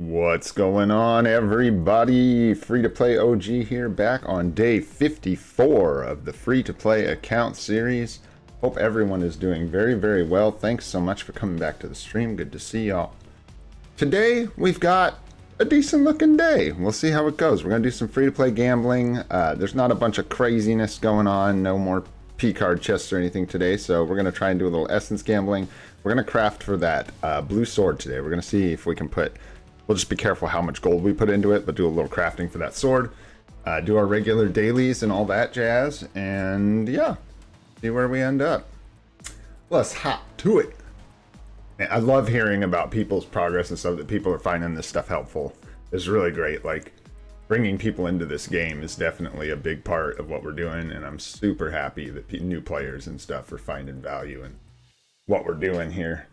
What's going on, everybody? Free-to-play OG here, back on day 54 of the free-to-play account series. Hope everyone is doing very, very well. Thanks so much for coming back to the stream. Good to see y'all. Today, we've got a decent-looking day. We'll see how it goes. We're going to do some free-to-play gambling. There's not a bunch of craziness going on. No more P-card chests or anything today, so we're going to try and do a little essence gambling. We're going to craft for that blue sword today. We're going to see if we can put... We'll just be careful how much gold we put into it, but do a little crafting for that sword. Do our regular dailies and all that jazz. And yeah, see where we end up. Let's hop to it. I love hearing about people's progress and stuff, that people are finding this stuff helpful. It's really great. Like, bringing people into this game is definitely a big part of what we're doing. And I'm super happy that new players and stuff are finding value in what we're doing here.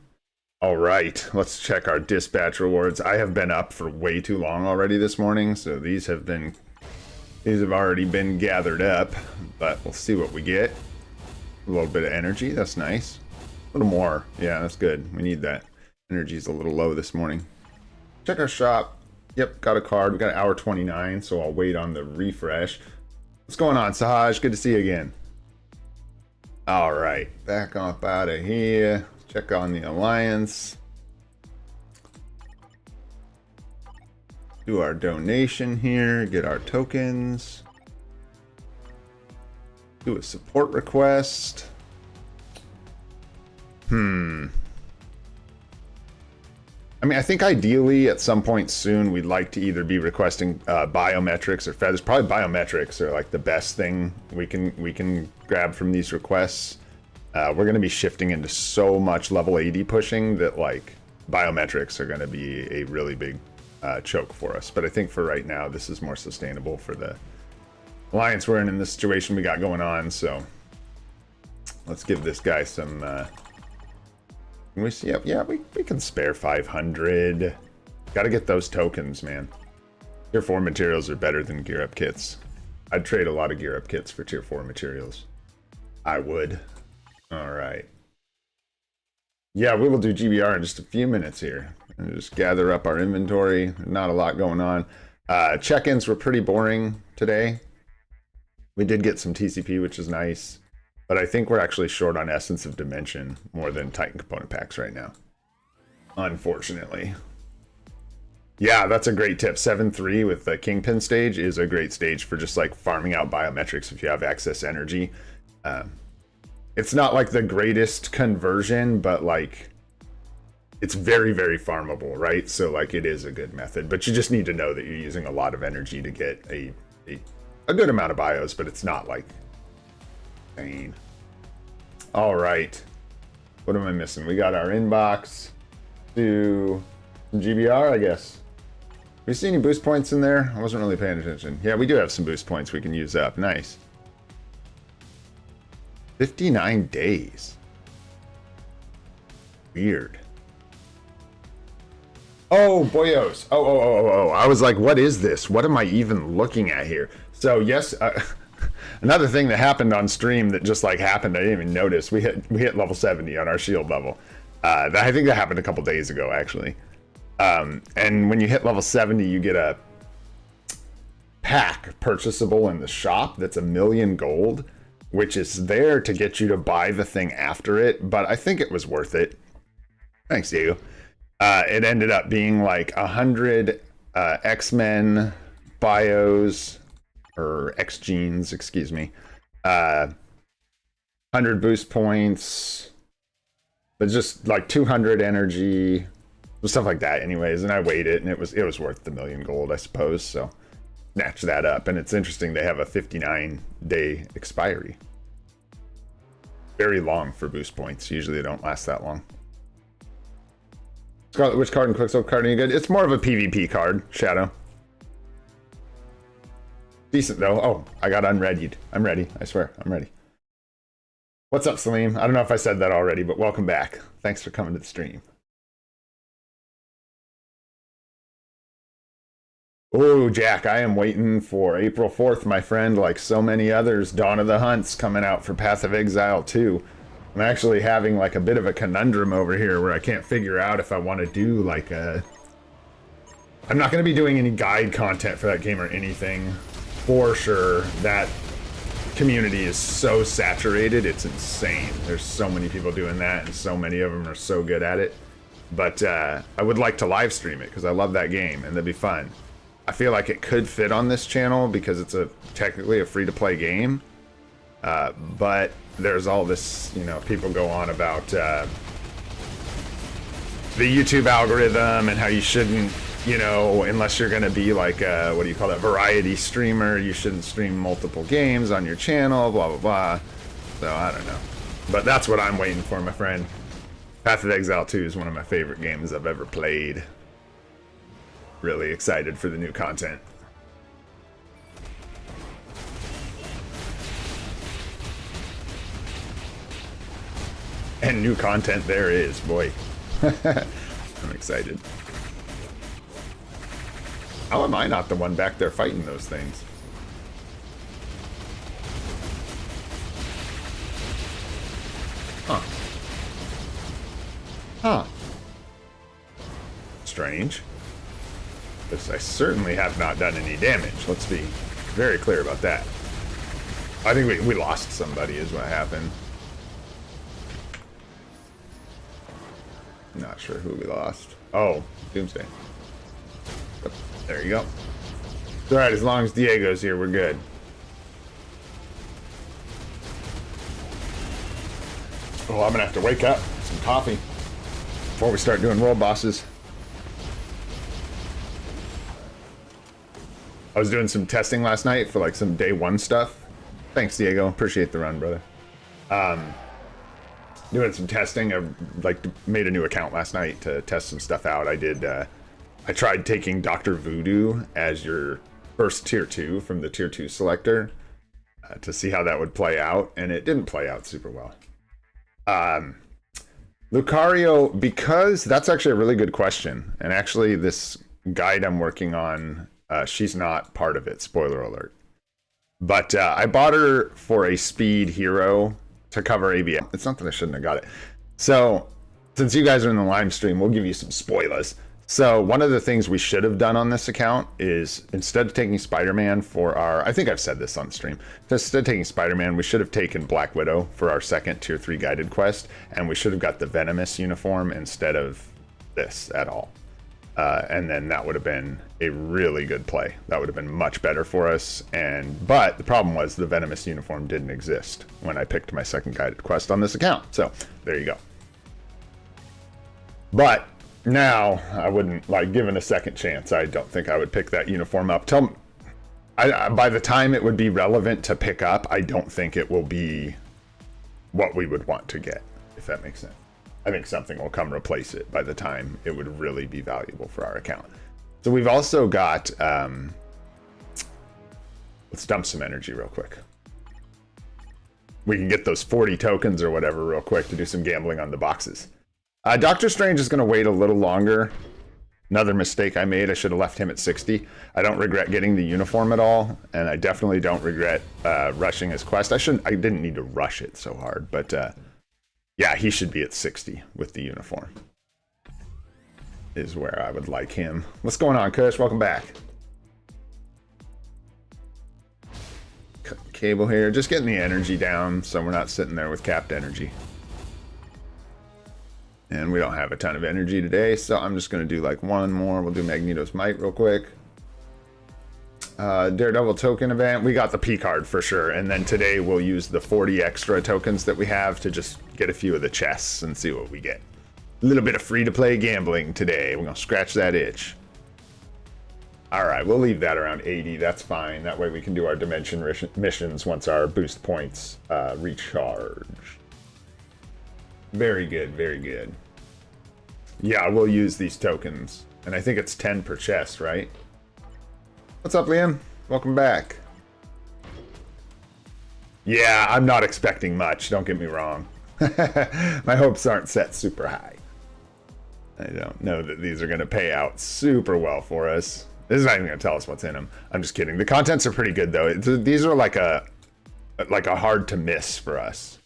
All right, let's check our dispatch rewards. I have been up for way too long already this morning, so these have already been gathered up, but we'll see what we get. A little bit of energy, that's nice. A little more, yeah, that's good. We need that. Energy's a little low this morning. Check our shop. Yep, got a card. We got hour 29, so I'll wait on the refresh. What's going on, Sahaj? Good to see you again. All right, back up out of here. Check on the alliance. Do our donation here. Get our tokens. Do a support request. I mean, I think ideally at some point soon we'd like to either be requesting biometrics or feathers. Probably biometrics are like the best thing we can grab from these requests. We're going to be shifting into so much level 80 pushing that like biometrics are going to be a really big choke for us. But I think for right now, this is more sustainable for the alliance we're in the situation we got going on. So let's give this guy some... can we see? Yeah, we can spare 500. Got to get those tokens, man. Tier 4 materials are better than gear up kits. I'd trade a lot of gear up kits for tier 4 materials. I would. All right. Yeah, we will do GBR in just a few minutes here. And just gather up our inventory. Not a lot going on. Check-ins were pretty boring today. We did get some TCP, which is nice. But I think we're actually short on Essence of Dimension more than Titan component packs right now. Unfortunately. Yeah, that's a great tip. 7-3 with the Kingpin stage is a great stage for just like farming out biometrics if you have excess energy. It's not like the greatest conversion, but like it's very, very farmable, right? So like it is a good method, but you just need to know that you're using a lot of energy to get a good amount of bios, but it's not like insane. All right. What am I missing? We got our inbox. Do some GBR, I guess. We see any boost points in there? I wasn't really paying attention. Yeah, we do have some boost points we can use up. Nice. 59 days. Weird. Oh, boyos. Oh. I was like, what is this? What am I even looking at here? So, yes, another thing that happened on stream that just like happened, I didn't even notice. We hit level 70 on our shield level. I think that happened a couple days ago, actually. And when you hit level 70, you get a pack purchasable in the shop that's 1,000,000 gold. Which is there to get you to buy the thing after it, but I think it was worth it. Thanks, Diego. It ended up being like 100 X-Men bios, or X-Genes, excuse me. 100 boost points, but just like 200 energy, stuff like that anyways, and I weighed it, and it was worth the 1,000,000 gold, I suppose, so... Snatch that up, and it's interesting they have a 59-day expiry. Very long for boost points. Usually they don't last that long. Scarlet Witch card and Quicksilver card, are you good? It's more of a PvP card, Shadow. Decent though. Oh, I got unreadied. I'm ready. I swear, I'm ready. What's up, Salim? I don't know if I said that already, but welcome back. Thanks for coming to the stream. Oh, Jack, I am waiting for April 4th, my friend, like so many others. Dawn of the Hunt's coming out for Path of Exile 2. I'm actually having like a bit of a conundrum over here where I can't figure out if I want to do like a I'm not going to be doing any guide content for that game or anything. For sure, that community is so saturated, it's insane. There's so many people doing that, and so many of them are so good at it. But I would like to live stream it because I love that game, and that'd be fun. I feel like it could fit on this channel because it's technically a free-to-play game. But there's all this, you know, people go on about the YouTube algorithm and how you shouldn't, you know, unless you're going to be like a, what do you call that, variety streamer, you shouldn't stream multiple games on your channel, blah, blah, blah. So, I don't know. But that's what I'm waiting for, my friend. Path of Exile 2 is one of my favorite games I've ever played. Really excited for the new content. And new content there is, boy. I'm excited. How am I not the one back there fighting those things? Huh. Huh. Strange. Because I certainly have not done any damage. Let's be very clear about that. I think we lost somebody is what happened. Not sure who we lost. Oh, Doomsday. Yep, there you go. It's alright, as long as Diego's here, we're good. Oh, I'm gonna have to wake up. Some coffee. Before we start doing world bosses. I was doing some testing last night for like some day one stuff. Thanks, Diego. Appreciate the run, brother. Doing some testing. I like made a new account last night to test some stuff out. I tried taking Dr. Voodoo as your first tier 2 from the tier 2 selector to see how that would play out, and it didn't play out super well. Lucario, because that's actually a really good question, and actually this guide I'm working on, she's not part of it, spoiler alert. But I bought her for a speed hero to cover ABM. It's not that I shouldn't have got it. So, since you guys are in the live stream, we'll give you some spoilers. So, one of the things we should have done on this account is, instead of taking Spider-Man for our... I think I've said this on the stream. Instead of taking Spider-Man, we should have taken Black Widow for our second tier 3 guided quest, and we should have got the Venomous uniform instead of this at all. And then that would have been a really good play. That would have been much better for us. But the problem was the Venomous uniform didn't exist when I picked my second guided quest on this account. So there you go. But now I wouldn't, like, given a second chance, I don't think I would pick that uniform up. By the time it would be relevant to pick up, I don't think it will be what we would want to get, if that makes sense. I think something will come replace it by the time it would really be valuable for our account. So we've also got, let's dump some energy real quick. We can get those 40 tokens or whatever real quick to do some gambling on the boxes. Doctor Strange is going to wait a little longer. Another mistake I made. I should have left him at 60. I don't regret getting the uniform at all, and I definitely don't regret rushing his quest. I didn't need to rush it so hard, but yeah, he should be at 60 with the uniform. Is where I would like him. What's going on, Kush? Welcome back. Cut the cable here. Just getting the energy down so we're not sitting there with capped energy. And we don't have a ton of energy today, so I'm just going to do like one more. We'll do Magneto's Might real quick. Daredevil token event. We got the P card for sure. And then today we'll use the 40 extra tokens that we have to just get a few of the chests and see what we get. A little bit of free-to-play gambling today. We're going to scratch that itch. All right, we'll leave that around 80. That's fine. That way we can do our dimension missions once our boost points recharge. Very good, very good. Yeah, we'll use these tokens. And I think it's 10 per chest, right? What's up, Liam? Welcome back. Yeah, I'm not expecting much, don't get me wrong. My hopes aren't set super high. I don't know that these are going to pay out super well for us. This is not even going to tell us what's in them. I'm just kidding. The contents are pretty good, though. These are like a hard to miss for us.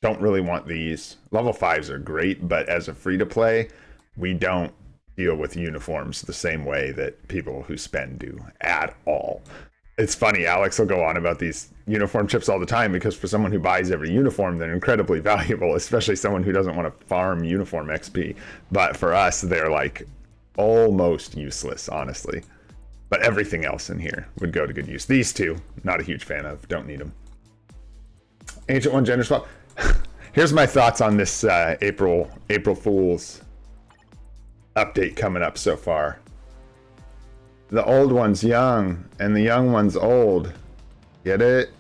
Don't really want these. Level 5s are great, but as a free-to-play, we don't deal with uniforms the same way that people who spend do at all. It's funny, Alex will go on about these uniform chips all the time because for someone who buys every uniform, they're incredibly valuable, especially someone who doesn't want to farm uniform XP. But for us, they're like almost useless, honestly. But everything else in here would go to good use. These two, not a huge fan of, don't need them. Ancient One gender swap. Here's my thoughts on this April Fool's update coming up so far. The old one's young and the young one's old. Get it?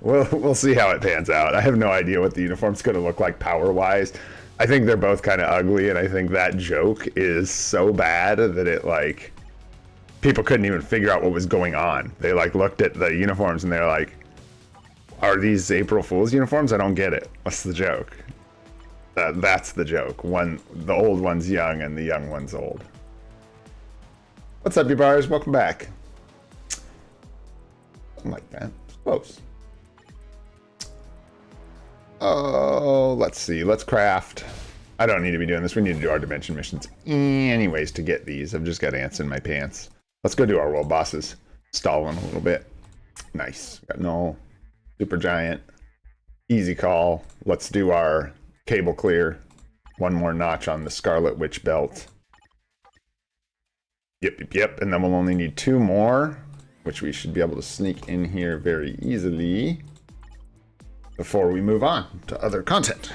We'll see how it pans out. I have no idea what the uniform's going to look like power-wise. I think they're both kind of ugly, and I think that joke is so bad that it, like, people couldn't even figure out what was going on. They, like, looked at the uniforms and they're like, are these April Fool's uniforms? I don't get it. What's the joke? That's the joke. The old one's young and the young one's old. What's up, you bars? Welcome back. Something like that. It's close. Oh, let's see. Let's craft. I don't need to be doing this. We need to do our dimension missions anyways to get these. I've just got ants in my pants. Let's go do our world bosses. Stalling a little bit. Nice. Got no super giant. Easy call. Let's do our cable clear. One more notch on the Scarlet Witch belt. Yep. And then we'll only need 2 more, which we should be able to sneak in here very easily before we move on to other content.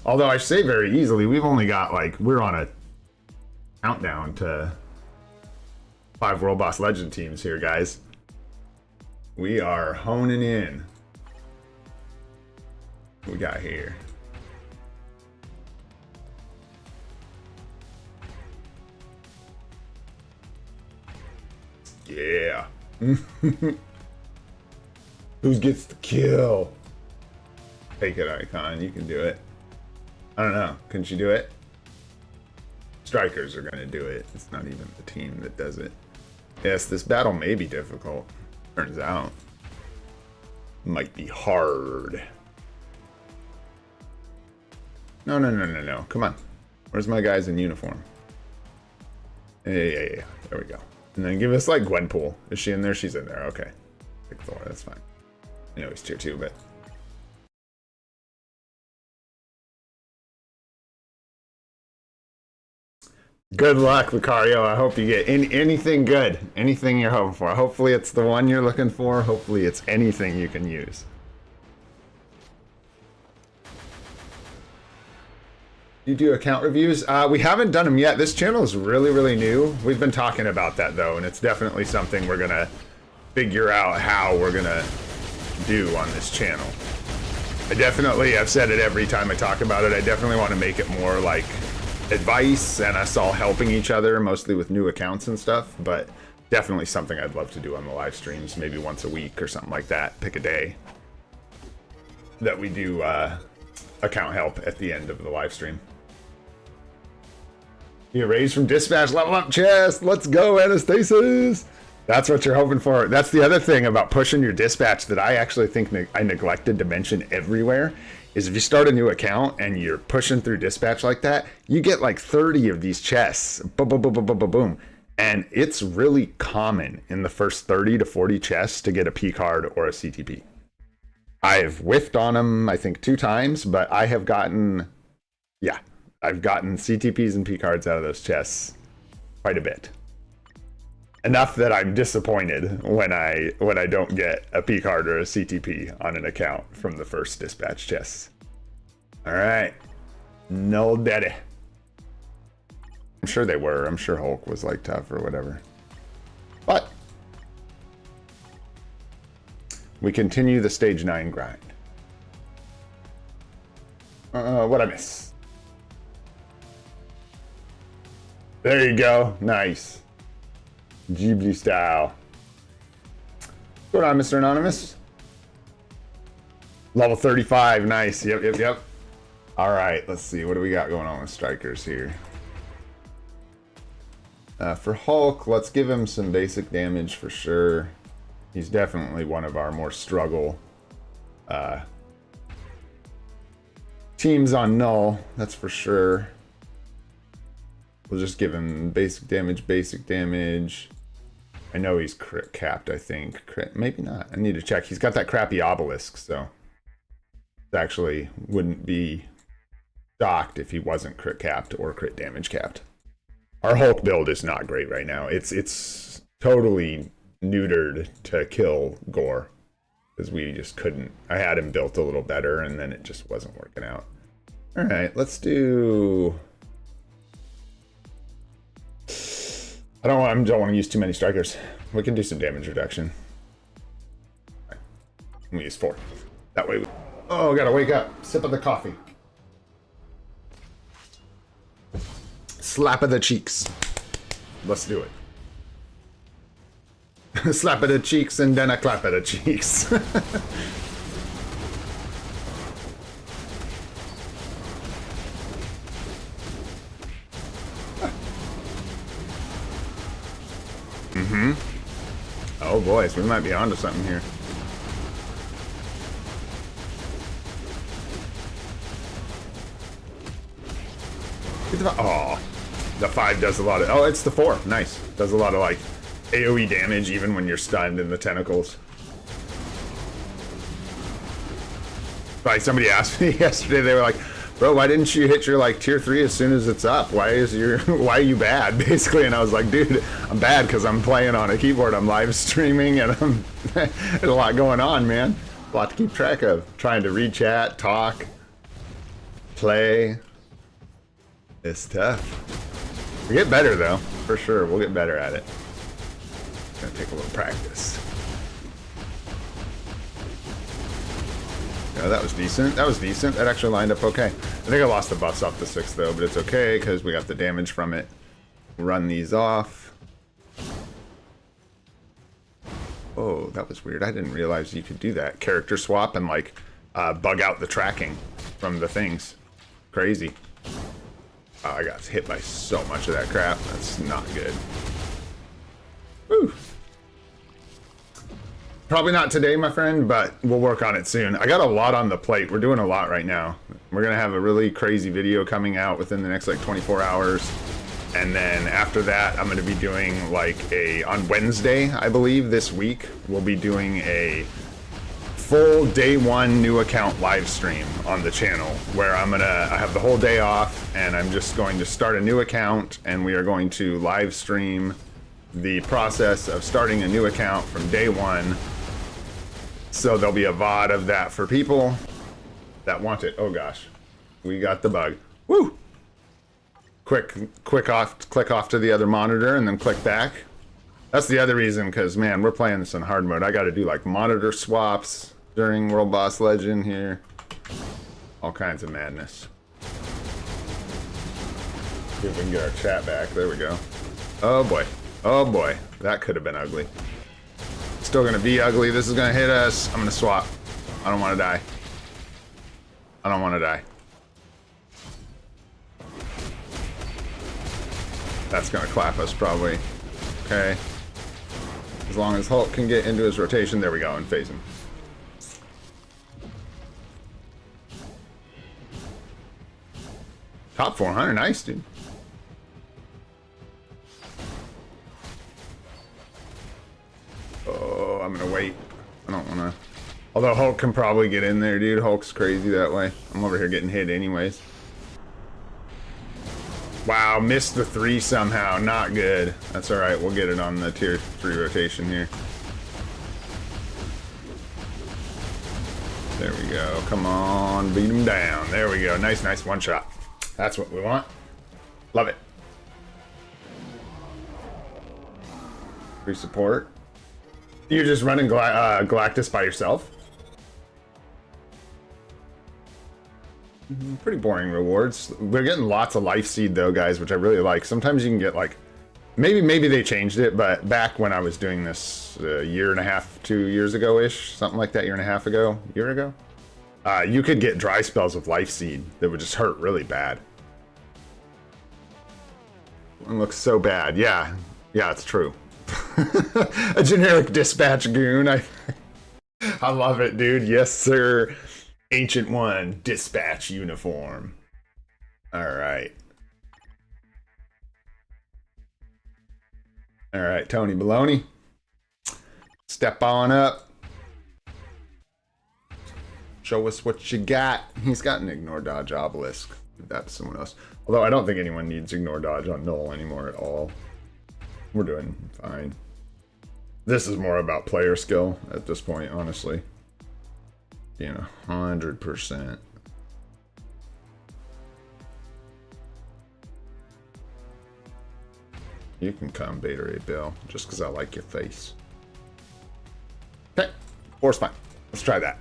Although I say very easily, we've only got, like, we're on a countdown to 5 World Boss Legend teams here, guys. We are honing in. What we got here? Yeah. Who gets the kill? Take it, Icon. You can do it. I don't know. Couldn't you do it? Strikers are going to do it. It's not even the team that does it. Yes, this battle may be difficult. Turns out. Might be hard. No. Come on. Where's my guys in uniform? Yeah. There we go. And then give us, like, Gwenpool. Is she in there? She's in there. Okay. Pick Thor. That's fine. I know he's tier 2, but... Good luck, Lucario. I hope you get anything good. Anything you're hoping for. Hopefully it's the one you're looking for. Hopefully it's anything you can use. You do account reviews? We haven't done them yet. This channel is really new. We've been talking about that, though, and it's definitely something we're going to figure out how we're going to do on this channel. I've said it every time I talk about it, I definitely want to make it more like advice and us all helping each other, mostly with new accounts and stuff, but definitely something I'd love to do on the live streams, maybe once a week or something like that. Pick a day that we do account help at the end of the live stream. You raised from dispatch, level up chest. Let's go, Anastasis. That's what you're hoping for. That's the other thing about pushing your dispatch that I actually think I neglected to mention everywhere is if you start a new account and you're pushing through dispatch like that, you get like 30 of these chests. Boom. And it's really common in the first 30 to 40 chests to get a P card or a CTP. I've whiffed on them, I think, 2 times, but I have gotten, I've gotten CTPs and P cards out of those chests quite a bit. Enough that I'm disappointed when I don't get a P card or a CTP on an account from the first dispatch chests. All right, no daddy. I'm sure they were. I'm sure Hulk was like tough or whatever. But we continue the stage 9 grind. What'd I miss? There you go. Nice. Ghibli style. What's going on, Mr. Anonymous? Level 35. Nice. Yep. All right. Let's see. What do we got going on with strikers here? For Hulk, let's give him some basic damage for sure. He's definitely one of our more struggle Teams on null, that's for sure. We'll just give him basic damage, basic damage. I know he's crit capped, I think. Crit, maybe not. I need to check. He's got that crappy obelisk, so it actually wouldn't be shocked if he wasn't crit capped or crit damage capped. Our Hulk build is not great right now. It's totally neutered to kill Gore because we just couldn't. I had him built a little better and then it just wasn't working out. All right, let's do. I don't want to use too many strikers. We can do some damage reduction. Right. Let me use 4. That way we... Oh, gotta wake up. Sip of the coffee. Slap of the cheeks. Let's do it. Slap of the cheeks and then a clap of the cheeks. Oh boys, we might be onto something here. Oh, the 5 does a lot of... Oh, it's the 4. Nice. Does a lot of, like, AoE damage even when you're stunned in the tentacles. Like, somebody asked me yesterday, they were like, bro, why didn't you hit your, like, tier 3 as soon as it's up? Why are you bad, basically? And I was like, dude, I'm bad because I'm playing on a keyboard. I'm live streaming, and there's a lot going on, man. A lot to keep track of. Trying to read chat, talk, play. It's tough. We get better, though, for sure. We'll get better at it. Gonna take a little practice. Yeah, that was decent. That was decent. That actually lined up okay. I think I lost the buffs off the 6, though, but it's okay because we got the damage from it. Run these off. Oh, that was weird. I didn't realize you could do that. Character swap and, like, bug out the tracking from the things. Crazy. Oh, I got hit by so much of that crap. That's not good. Woo. Probably not today, my friend, but we'll work on it soon. I got a lot on the plate. We're doing a lot right now. We're going to have a really crazy video coming out within the next, like, 24 hours. And then after that, I'm going to be doing, like, on Wednesday, I believe, this week, we'll be doing a full day 1 new account live stream on the channel where I have the whole day off and I'm just going to start a new account and we are going to live stream the process of starting a new account from day 1. So there'll be a VOD of that for people that want it. Oh gosh, we got the bug. Woo! Click off to the other monitor and then click back. That's the other reason, because man, we're playing this in hard mode. I got to do like monitor swaps during World Boss Legend here. All kinds of madness. See if we can get our chat back. There we go. Oh boy. Oh boy. That could have been ugly. Still gonna be ugly. This is gonna hit us. I'm gonna swap. I don't want to die. I don't want to die. That's gonna clap us probably. Okay. As long as Hulk can get into his rotation. There we go, and phase him. Top 400, nice, dude. Oh, I'm gonna wait. I don't wanna... Although Hulk can probably get in there, dude. Hulk's crazy that way. I'm over here getting hit anyways. Wow, missed the 3 somehow. Not good. That's alright, we'll get it on the tier 3 rotation here. There we go. Come on, beat him down. There we go. Nice, nice one shot. That's what we want. Love it. Free support. You're just running Galactus by yourself? Pretty boring rewards. We're getting lots of life seed though, guys, which I really like. Sometimes you can get like, maybe they changed it, but back when I was doing this a year and a half, 2 years ago-ish, something like that, year and a half ago, you could get dry spells of life seed that would just hurt really bad. One looks so bad. Yeah, it's true. A generic dispatch goon. I love it, dude. Yes, sir. Ancient One, dispatch uniform. All right. All right, Tony Baloney. Step on up. Show us what you got. He's got an ignore dodge obelisk. Give that to someone else. Although I don't think anyone needs ignore dodge on Null anymore at all. We're doing fine. This is more about player skill at this point, honestly. Being 100%. You can come, Beta Ray Bill, just because I like your face. Okay, force fine. Let's try that.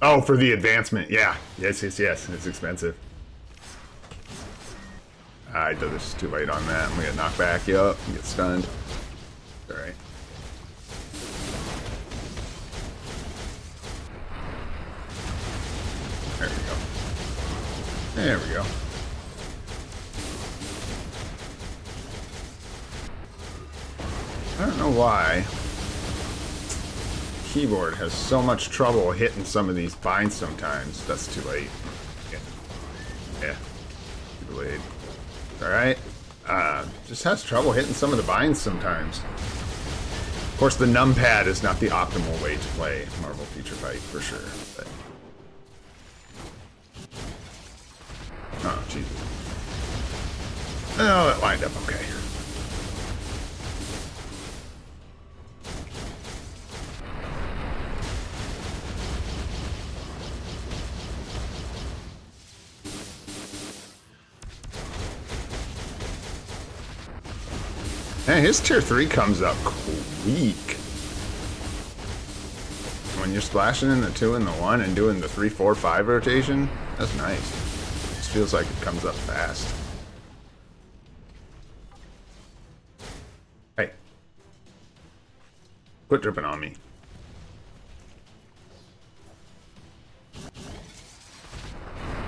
Oh, for the advancement, yeah. Yes, yes, yes. It's expensive. I did this too late on that. I'm gonna get knocked back. Yup, get stunned. Alright. There we go. There we go. I don't know why keyboard has so much trouble hitting some of these binds sometimes. That's too late. Yeah. Too late. Alright. Just has trouble hitting some of the binds sometimes. Of course, the numpad is not the optimal way to play Marvel Future Fight, for sure. But... oh, Jesus. Oh, that lined up okay. Man, his tier 3 comes up quick. When you're splashing in the 2 and the 1 and doing the 3, 4, 5 rotation, that's nice. Just feels like it comes up fast. Hey. Quit dripping on me.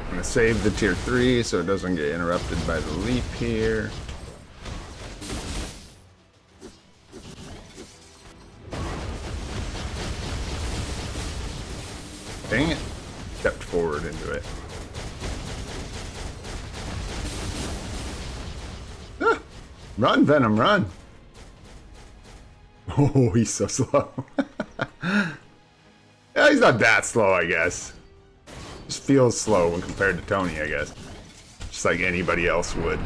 I'm gonna save the tier 3 so it doesn't get interrupted by the leap here. Dang it. Stepped forward into it. Ah, run, Venom, run. Oh, he's so slow. Yeah, he's not that slow, I guess. Just feels slow when compared to Tony, I guess. Just like anybody else would.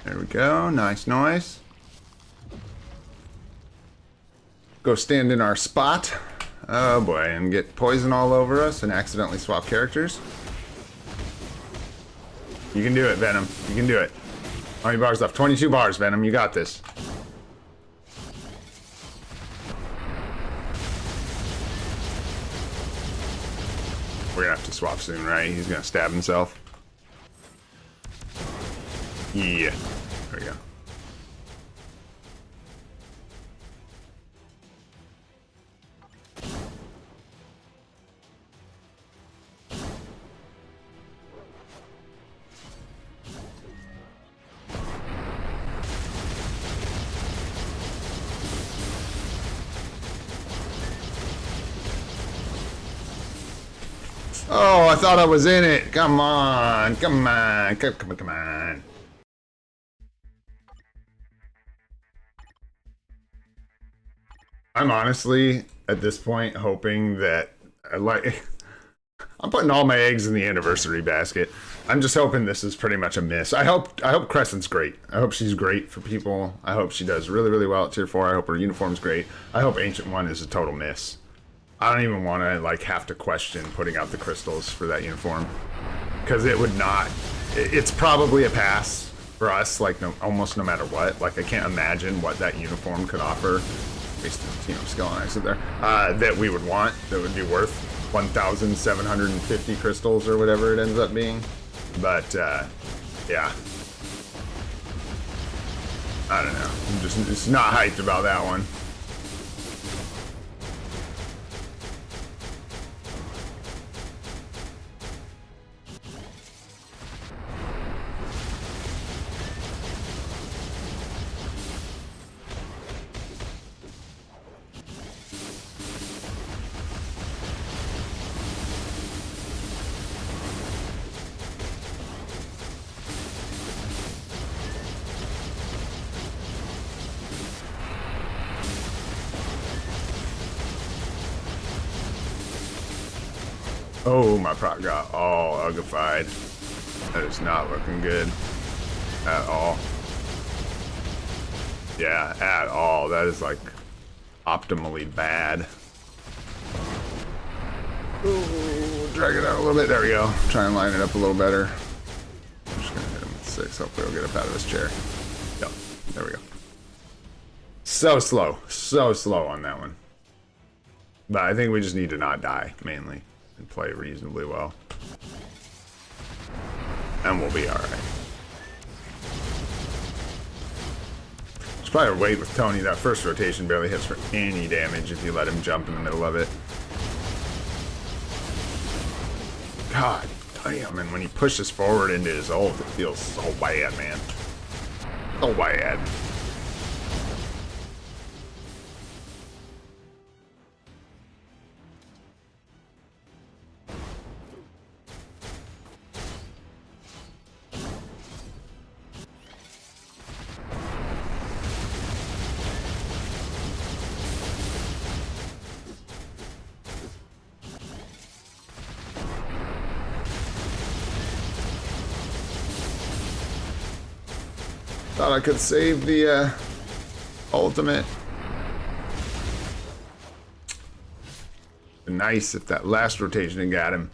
There we go. Nice noise. Go stand in our spot. Oh boy, and get poison all over us and accidentally swap characters. You can do it, Venom. You can do it. How many bars left? 22 bars, Venom. You got this. We're gonna have to swap soon, right? He's gonna stab himself. Yeah. There we go. Oh, I thought I was in it. Come on. Come on. Come on. I'm honestly, at this point, hoping that... I'm putting all my eggs in the anniversary basket. I'm just hoping this is pretty much a miss. I hope Crescent's great. I hope she's great for people. I hope she does really, really well at tier 4. I hope her uniform's great. I hope Ancient One is a total miss. I don't even want to like have to question putting out the crystals for that uniform, because it would not. It's probably a pass for us, like almost no matter what. Like I can't imagine what that uniform could offer. Wasted team of skill on exit there. That we would want. That would be worth 1,750 crystals or whatever it ends up being. But yeah. I don't know. I'm just not hyped about that one. Oh, my prop got all uglified. That is not looking good at all. Yeah, at all. That is like optimally bad. Ooh, drag it out a little bit. There we go. Try and line it up a little better. I'm just gonna hit him with 6. Hopefully he'll get up out of this chair. Yep, there we go. So slow on that one. But I think we just need to not die, mainly, and play reasonably well. And we'll be alright. It's probably a wait with Tony. That first rotation barely hits for any damage if you let him jump in the middle of it. God damn, and when he pushes forward into his ult, it feels so bad, man. So bad. Thought I could save the ultimate. Nice if that last rotation had got him.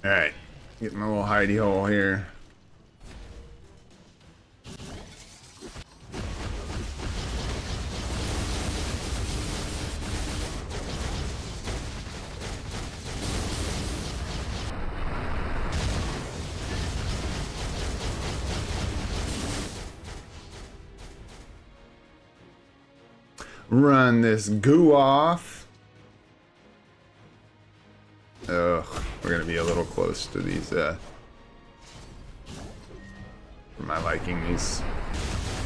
Alright, get my little hidey hole here. Run this goo off. Ugh, we're gonna be a little close to these, for my liking, these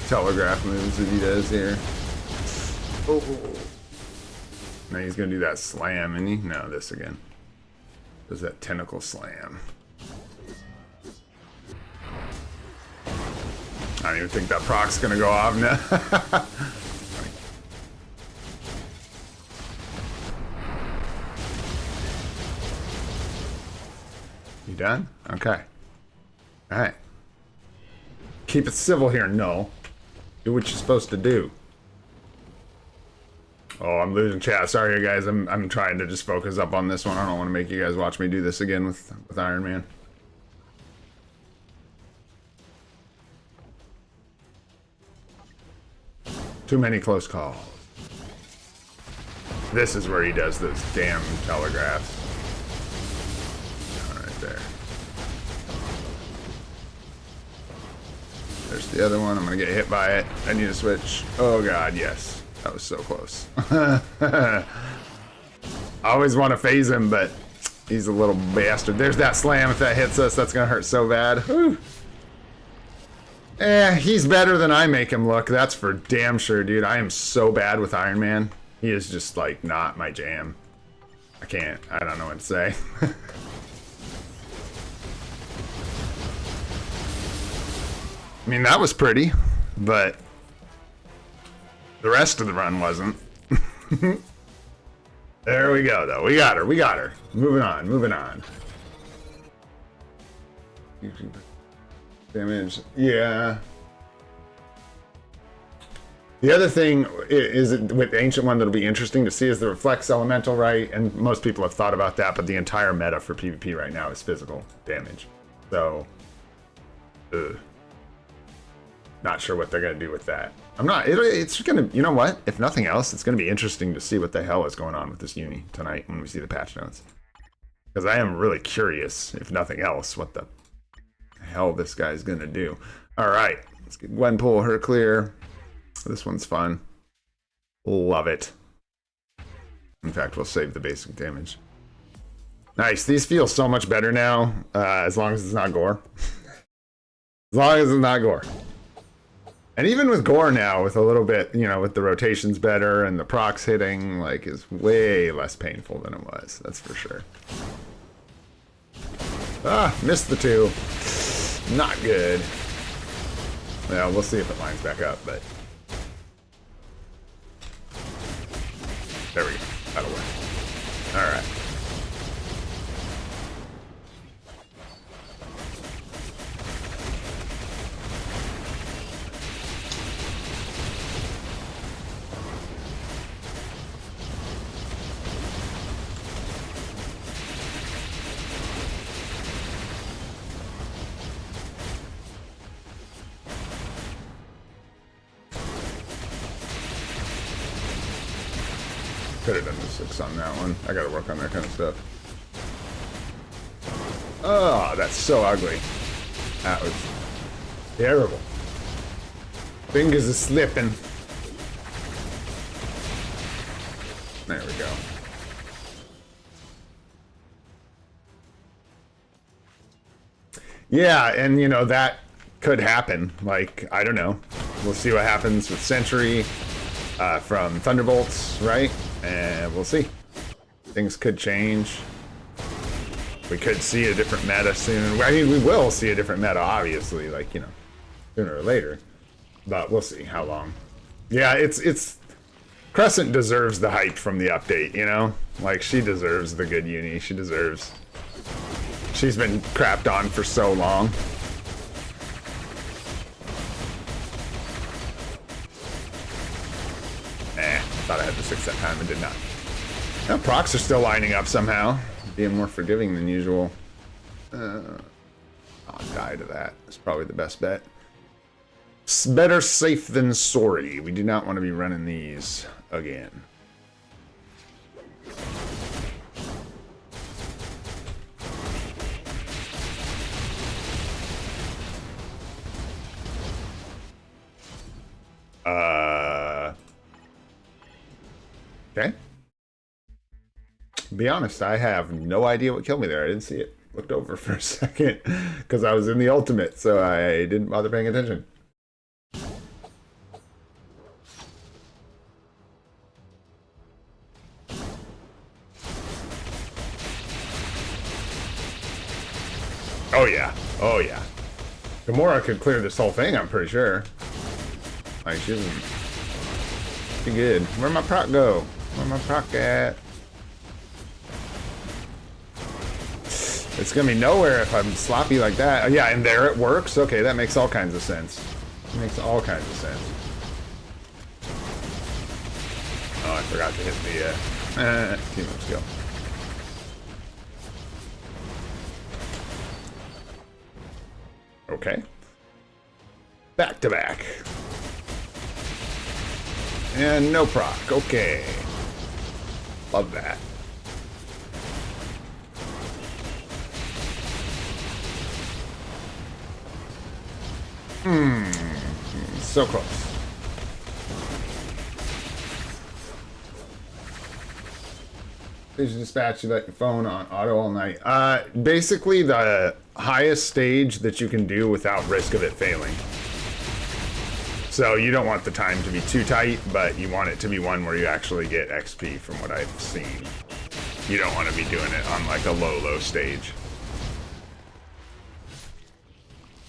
telegraph moves that he does here. Oh. Now he's gonna do that slam, isn't he? No, this again. Does that tentacle slam. I don't even think that proc's gonna go off now. You done? Okay. Alright. Keep it civil here, no. Do what you're supposed to do. Oh, I'm losing chat. Sorry, guys. I'm trying to just focus up on this one. I don't want to make you guys watch me do this again with Iron Man. Too many close calls. This is where he does those damn telegraphs. There. There's the other one. I'm gonna get hit by it. I need to switch. Oh god, yes. That was so close. I always want to phase him, but he's a little bastard. There's that slam. If that hits us, that's gonna hurt so bad. Whew. He's better than I make him look. That's for damn sure, dude. I am so bad with Iron Man. He is just like not my jam. I can't. I don't know what to say. I mean, that was pretty, but the rest of the run wasn't. There we go, though. We got her. We got her. Moving on. Moving on. Damage. Yeah. The other thing is with the Ancient One that'll be interesting to see is the Reflex Elemental, right? And most people have thought about that, but the entire meta for PvP right now is physical damage. So, not sure what they're going to do with that. I'm not, it's going to, you know what? If nothing else, it's going to be interesting to see what the hell is going on with this uni tonight when we see the patch notes. Because I am really curious, if nothing else, what the hell this guy's going to do. All right, Let's get Gwenpool, her clear. This one's fun. Love it. In fact, we'll save the basic damage. Nice. These feel so much better now, as long as it's not gore. As long as it's not gore. And even with gore now, with a little bit, you know, with the rotations better and the procs hitting, like, is way less painful than it was. That's for sure. Ah, missed the 2. Not good. Well, we'll see if it lines back up, but... There we go. That'll work. Alright. Could have done the 6 on that one. I gotta work on that kind of stuff. Oh, that's so ugly. That was terrible. Fingers are slipping. There we go. Yeah, and you know, that could happen. Like, I don't know. We'll see what happens with Sentry from Thunderbolts, right? And we'll see. Things could change. We could see a different meta soon. I mean, we will see a different meta, obviously, like, you know, sooner or later. But we'll see how long. Yeah, it's... Crescent deserves the hype from the update, you know? Like, she deserves the good uni. She deserves... She's been crapped on for so long. Thought I had the 6 that time and did not. Now, procs are still lining up somehow. Being more forgiving than usual. I'll die to that. It's probably the best bet. It's better safe than sorry. We do not want to be running these again. Okay. Be honest, I have no idea what killed me there. I didn't see it. Looked over for a second because I was in the ultimate, so I didn't bother paying attention. Oh yeah. Oh yeah. Gamora could clear this whole thing, I'm pretty sure. Like, she's pretty good. Where'd my proc go? Where'd my proc at? It's gonna be nowhere if I'm sloppy like that. Oh, yeah, and there it works? Okay, that makes all kinds of sense. It makes all kinds of sense. Oh, I forgot to hit the team-up skill. Okay. Back to back. And no proc. Okay. Love that. So close. Station dispatch, you let your phone on auto all night. Basically the highest stage that you can do without risk of it failing. So you don't want the time to be too tight, but you want it to be one where you actually get XP from what I've seen. You don't want to be doing it on like a low stage.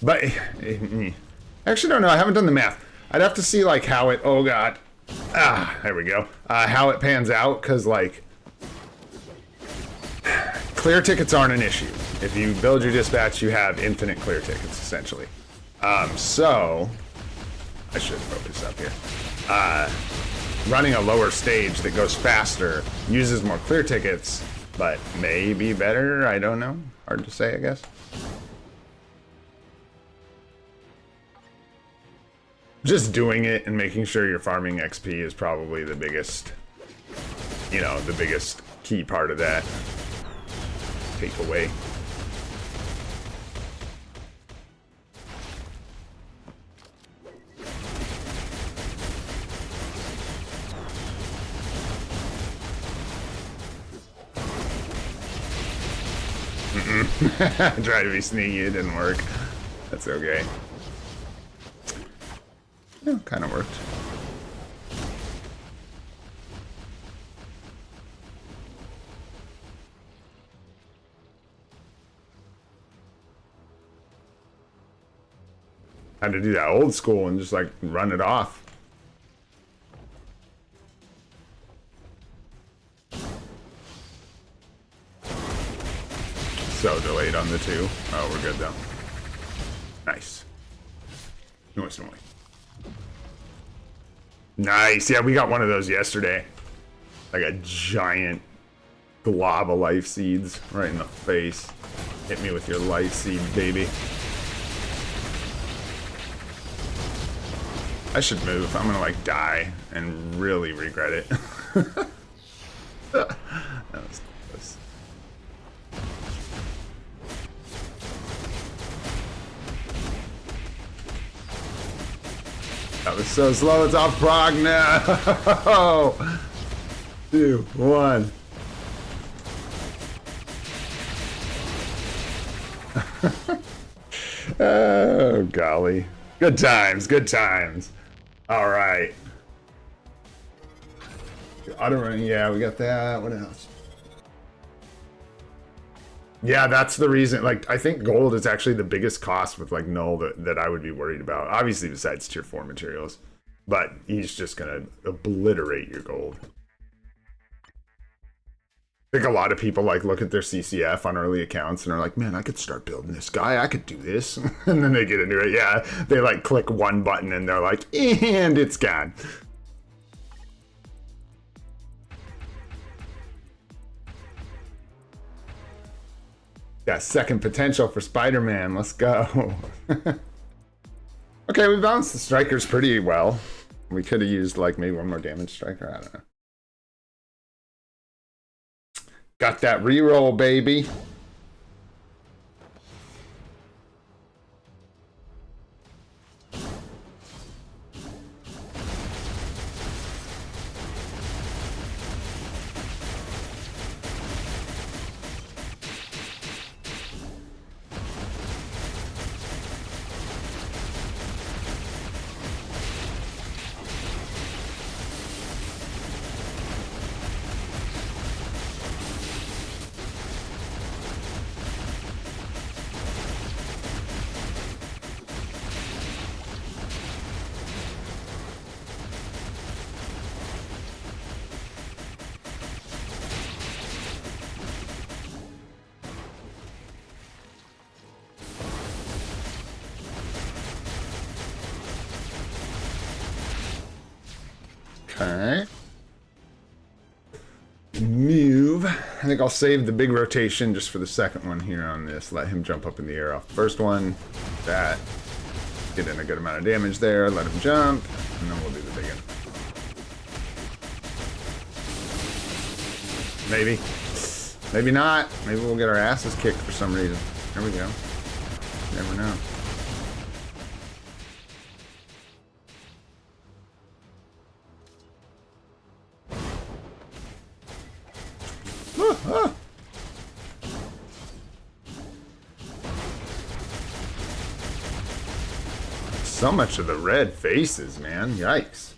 But, I actually don't know, I haven't done the math. I'd have to see like how it, oh god. There we go. How it pans out, because like, clear tickets aren't an issue. If you build your dispatch, you have infinite clear tickets, essentially. So, I should focus up here. Running a lower stage that goes faster, uses more clear tickets, but may be better, I don't know. Hard to say, I guess. Just doing it and making sure you're farming XP is probably the biggest, you know, the biggest key part of that takeaway. Try to be sneaky, it didn't work. That's okay. Yeah, kind of worked. Had to do that old school and just like run it off. So delayed on the 2. Oh, we're good though. Nice. Noise. Nice. Yeah, we got one of those yesterday. Like a giant glob of life seeds right in the face. Hit me with your life seed, baby. I should move. I'm gonna like die and really regret it. That was close. That was so slow. It's off prog now. 2, 1. Oh golly. Good times. Good times. All right. Auto running, yeah, we got that. What else? Yeah, that's the reason. Like, I think gold is actually the biggest cost with like null that I would be worried about. Obviously, besides tier 4 materials, but he's just gonna obliterate your gold. I think a lot of people like look at their CCF on early accounts and are like, man, I could start building this guy. I could do this. And then they get into it. Yeah, they like click one button and they're like, and it's gone. Yeah, second potential for Spider-Man. Let's go. Okay, we balanced the strikers pretty well. We could have used like maybe one more damage striker. I don't know. Got that reroll, baby. Okay. Move. I think I'll save the big rotation just for the second one here on this. Let him jump up in the air off the first one. That. Get in a good amount of damage there. Let him jump. And then we'll do the big one. Maybe. Maybe not. Maybe we'll get our asses kicked for some reason. There we go. Never know. So much of the red faces, man. Yikes.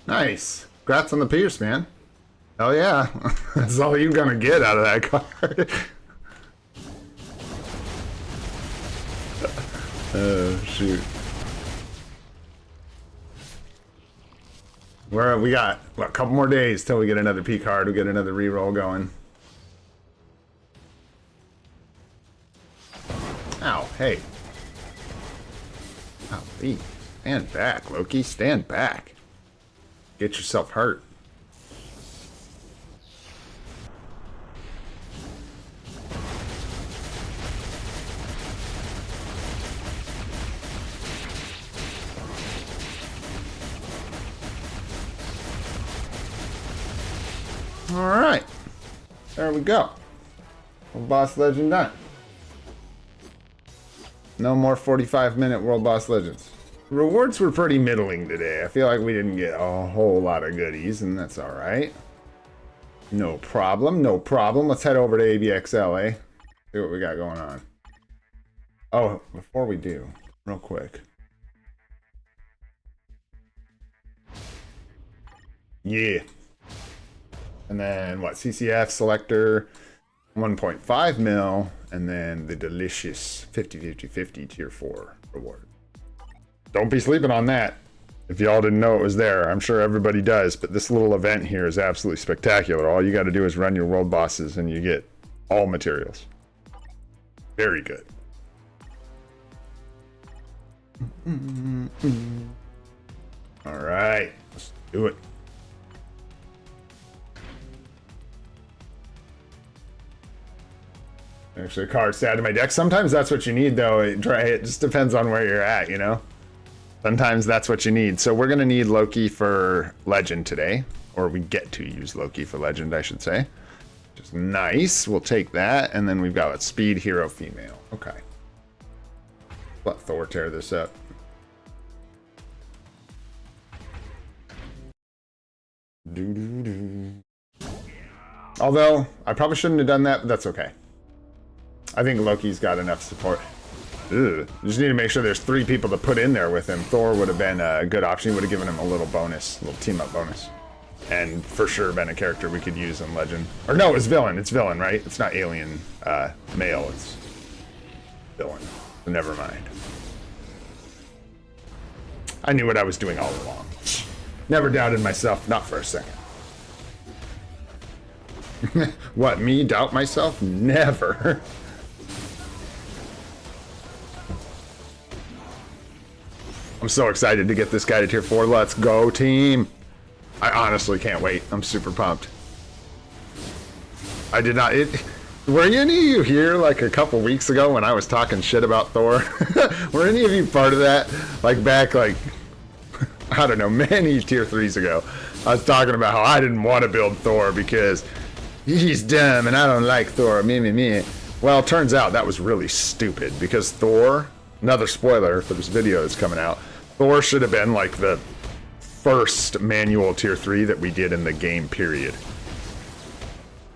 Nice. Congrats on the Pierce, man. Hell yeah. That's all you're gonna get out of that card. Oh, shoot. We got what, a couple more days till we get another P card. We get another reroll going. Hey. Golly. Stand back, Loki. Stand back. Get yourself hurt. Alright. There we go. World Boss Legend done. No more 45-minute World Boss Legends. Rewards were pretty middling today. I feel like we didn't get a whole lot of goodies, and that's alright. No problem, no problem. Let's head over to ABXL, eh? See what we got going on. Oh, before we do, real quick. Yeah. And then what? CCF selector 1.5 mil, and then the delicious 50-50-50 tier 4 reward. Don't be sleeping on that. If y'all didn't know it was there, I'm sure everybody does, but this little event here is absolutely spectacular. All you got to do is run your world bosses and you get all materials. Very good. All right, let's do it. Actually, a card to add to my deck. Sometimes that's what you need, though. It just depends on where you're at, you know? Sometimes that's what you need. So we're going to need Loki for Legend today. Or we get to use Loki for Legend, I should say. Which is nice. We'll take that. And then we've got what? Speed, Hero, Female. Okay. Let Thor tear this up. Although, I probably shouldn't have done that, but that's okay. I think Loki's got enough support. Ugh. You just need to make sure there's 3 people to put in there with him. Thor would have been a good option. He would have given him a little bonus, a little team-up bonus. And for sure been a character we could use in Legend. Or no, it's villain. It's villain, right? It's not alien male. It's villain. So never mind. I knew what I was doing all along. Never doubted myself, not for a second. What, me doubt myself? Never. I'm so excited to get this guy to tier 4. Let's go, team. I honestly can't wait. I'm super pumped. I did not... Were any of you here like a couple weeks ago when I was talking shit about Thor? Were any of you part of that? Like back like... I don't know, many tier 3s ago. I was talking about how I didn't want to build Thor because he's dumb and I don't like Thor. Me. Well, turns out that was really stupid because Thor... Another spoiler for this video that's coming out. Thor should have been like the first manual tier 3 that we did in the game, period.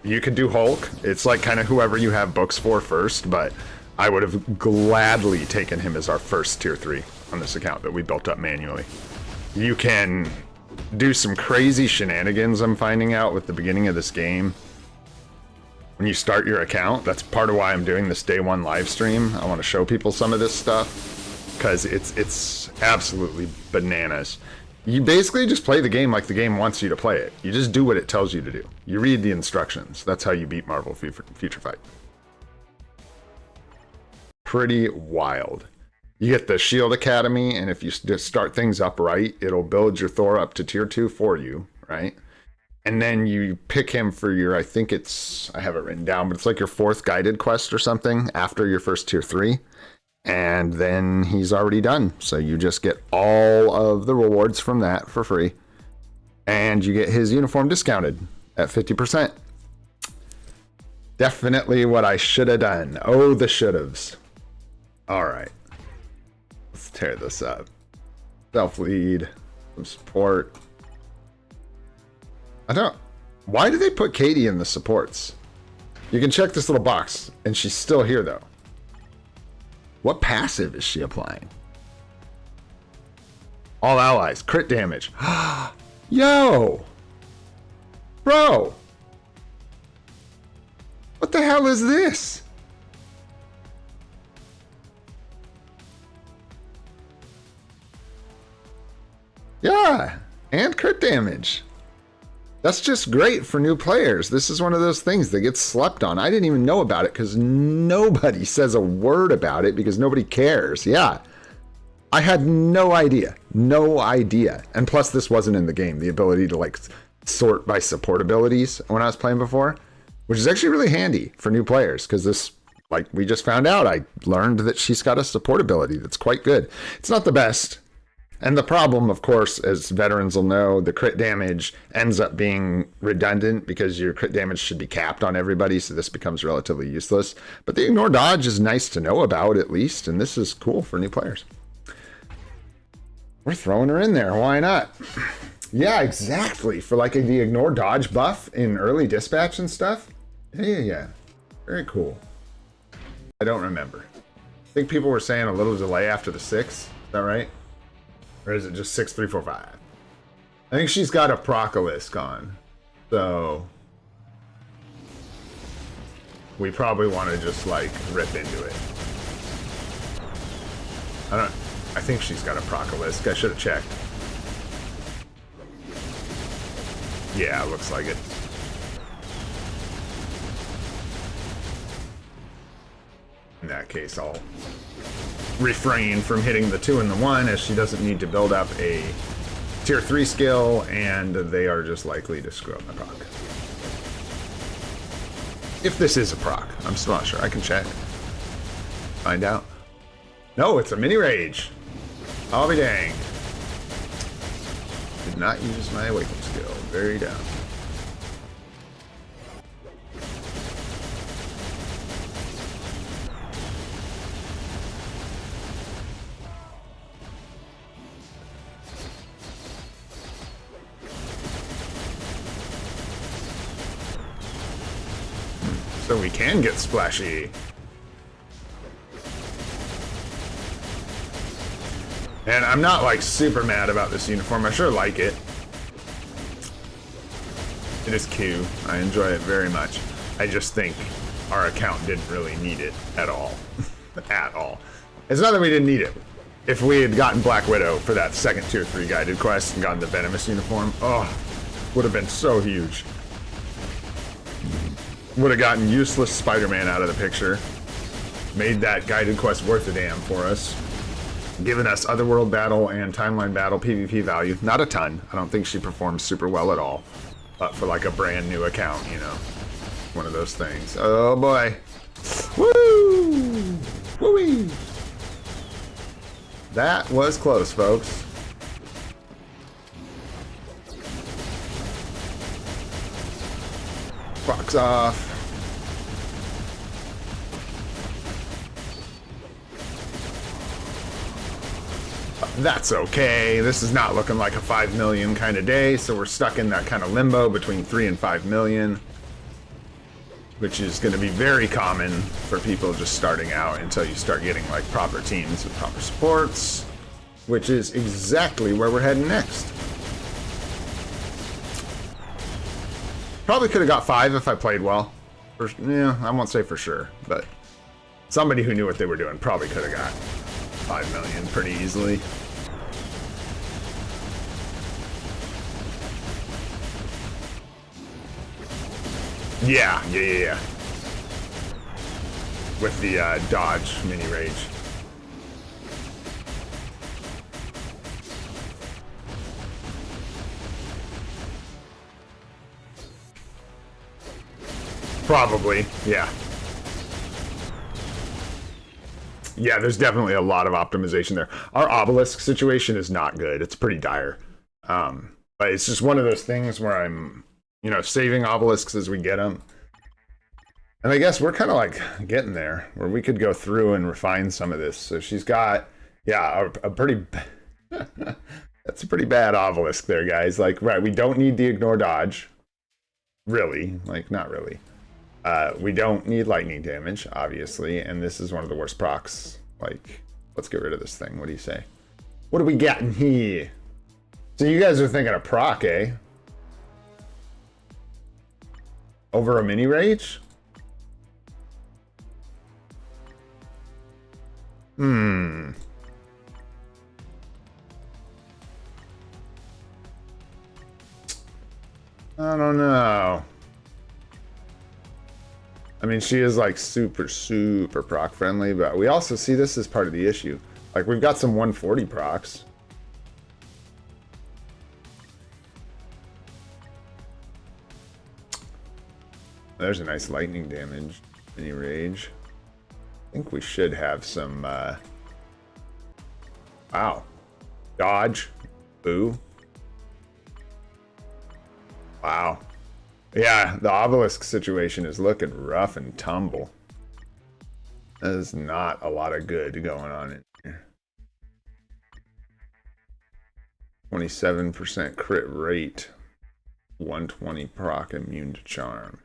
You could do Hulk. It's like kind of whoever you have books for first, but I would have gladly taken him as our first tier 3 on this account that we built up manually. You can do some crazy shenanigans, I'm finding out, with the beginning of this game. When you start your account, that's part of why I'm doing this day 1 live stream. I want to show people some of this stuff because it's absolutely bananas. You basically just play the game like the game wants you to play it. You just do what it tells you to do. You read the instructions. That's how you beat Marvel Future Fight. Pretty wild. You get the Shield Academy, and if you just start things up right, it'll build your Thor up to tier 2 for you, right? And then you pick him for your, I think it's, I have it written down, but it's like your 4th guided quest or something after your first tier 3. And then he's already done. So you just get all of the rewards from that for free. And you get his uniform discounted at 50%. Definitely what I should have done. Oh, the should-haves. All right. Let's tear this up. Self-lead, some support. Why do they put Katie in the supports? You can check this little box, and she's still here, though. What passive is she applying? All allies, crit damage. Yo! Bro! What the hell is this? Yeah, and crit damage. That's just great for new players. This is one of those things that gets slept on. I didn't even know about it because nobody says a word about it because nobody cares. Yeah. I had no idea. No idea. And plus, this wasn't in the game. The ability to like sort by support abilities when I was playing before, which is actually really handy for new players because this, like we just found out, I learned that she's got a support ability that's quite good. It's not the best. And the problem, of course, as veterans will know, the crit damage ends up being redundant because your crit damage should be capped on everybody, so this becomes relatively useless. But the ignore dodge is nice to know about, at least, and this is cool for new players. We're throwing her in there. Why not? Yeah, exactly. For like the ignore dodge buff in early dispatch and stuff. Yeah. Very cool. I don't remember. I think people were saying a little delay after the 6. Is that right? Or is it just 6, 3, 4, 5? I think she's got a Procolisk on. So we probably want to just like rip into it. I think she's got a Procolisk. I should have checked. Yeah, looks like it. In that case, I'll refrain from hitting the 2 and the 1 as she doesn't need to build up a tier 3 skill and they are just likely to screw up my proc. If this is a proc, I'm still not sure. I can check. Find out. No, it's a mini rage. I'll be danged. Did not use my awaken skill. Very dumb. So we can get splashy. And I'm not like super mad about this uniform. I sure like it. It is cute. I enjoy it very much. I just think our account didn't really need it at all. At all. It's not that we didn't need it. If we had gotten Black Widow for that second tier 3 guided quest and gotten the Venomous uniform, oh, would have been so huge. Would have gotten useless Spider-Man out of the picture. Made that guided quest worth a damn for us. Given us Otherworld Battle and Timeline Battle PvP value. Not a ton. I don't think she performs super well at all. But for like a brand new account, you know. One of those things. Oh boy. Woo! Woo-wee! That was close, folks. Box off. That's okay. This is not looking like a 5 million kind of day, so we're stuck in that kind of limbo between 3 and 5 million, which is going to be very common for people just starting out until you start getting like proper teams with proper supports, which is exactly where we're heading next. Probably could have got 5 if I played well. Yeah, I won't say for sure, but somebody who knew what they were doing probably could have got 5 million pretty easily. Yeah. With the dodge mini rage. Probably, yeah. Yeah, there's definitely a lot of optimization there. Our obelisk situation is not good. It's pretty dire. But it's just one of those things where I'm, you know, saving obelisks as we get them. And I guess we're kind of like getting there, where we could go through and refine some of this. So she's got, yeah, a pretty... That's a pretty bad obelisk there, guys. Like, right, we don't need the ignore dodge. Really. Like, not really. We don't need lightning damage, obviously, and this is one of the worst procs. Like, let's get rid of this thing. What do you say? What do we got in here? So you guys are thinking of proc, eh? Over a mini rage? I don't know. I mean, she is like super, super proc friendly, but we also see this as part of the issue. Like, we've got some 140 procs. There's a nice lightning damage. Mini rage. I think we should have some, wow. Dodge. Boo. Wow. Yeah, the obelisk situation is looking rough and tumble. There's not a lot of good going on in here. 27% crit rate. 120 proc immune to charm.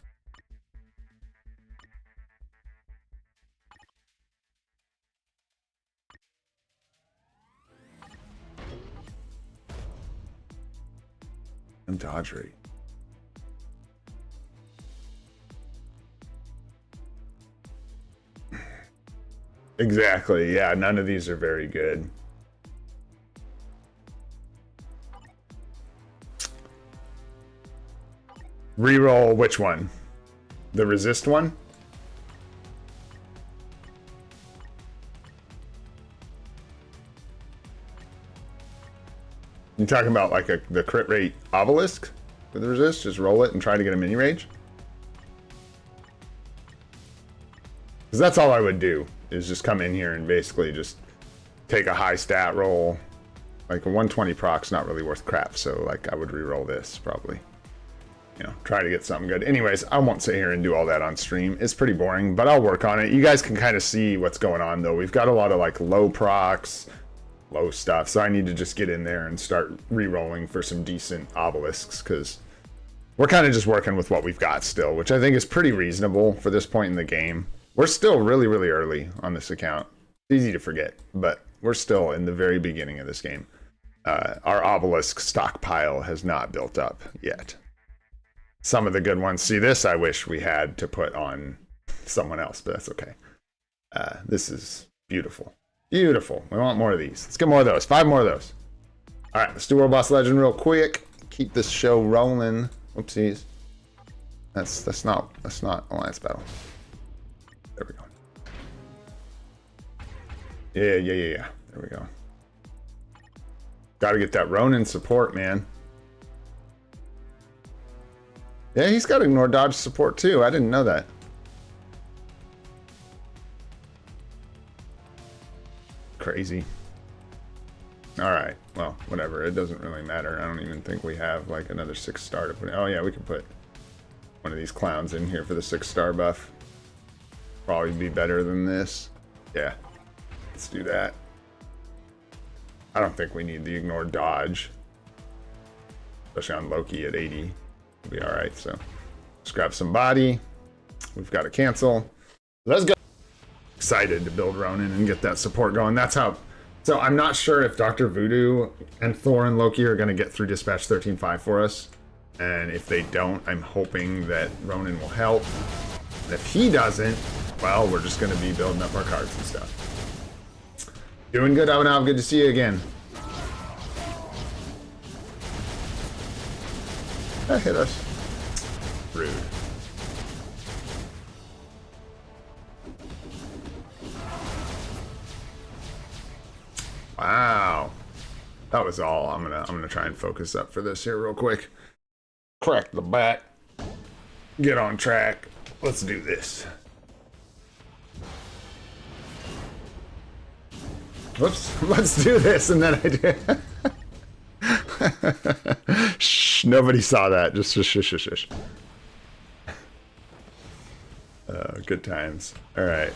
And dodge rate. Exactly, yeah, none of these are very good. Reroll which one? The resist one? You talking about like the crit rate obelisk with the resist? Just roll it and try to get a mini rage? Because that's all I would do, is just come in here and basically just take a high stat roll. Like a 120 proc's not really worth crap, so like I would re-roll this probably. You know, try to get something good. Anyways, I won't sit here and do all that on stream. It's pretty boring, but I'll work on it. You guys can kind of see what's going on though. We've got a lot of like low procs, low stuff, so I need to just get in there and start re-rolling for some decent obelisks, because we're kind of just working with what we've got still, which I think is pretty reasonable for this point in the game. We're still really, really early on this account. It's easy to forget, but we're still in the very beginning of this game. Our obelisk stockpile has not built up yet. Some of the good ones. See, this I wish we had to put on someone else, but that's okay. This is beautiful. Beautiful. We want more of these. Let's get more of those. 5 more of those. All right, let's do World Boss Legend real quick. Keep this show rolling. Oopsies. That's not Alliance Battle. There we go. Yeah. There we go. Got to get that Ronin support, man. Yeah, he's got ignore dodge support too. I didn't know that. Crazy. All right. Well, whatever. It doesn't really matter. I don't even think we have like another 6-star to put in. Oh yeah, we can put one of these clowns in here for the 6-star buff. Probably be better than this. Yeah. Let's do that. I don't think we need the ignore dodge. Especially on Loki at 80. We'll be alright, so let's grab some body. We've got to cancel. Let's go. Excited to build Ronin and get that support going. That's how. So I'm not sure if Dr. Voodoo and Thor and Loki are going to get through Dispatch 13.5 for us. And if they don't, I'm hoping that Ronin will help. And if he doesn't, well, we're just going to be building up our cards and stuff. Doing good, Onav. Good to see you again. That hit us. Rude. Wow. That was all. I'm gonna try and focus up for this here real quick. Crack the bat. Get on track. Let's do this. Whoops. Let's do this, and then I did. Shh, nobody saw that. Just shush. Good times. All right.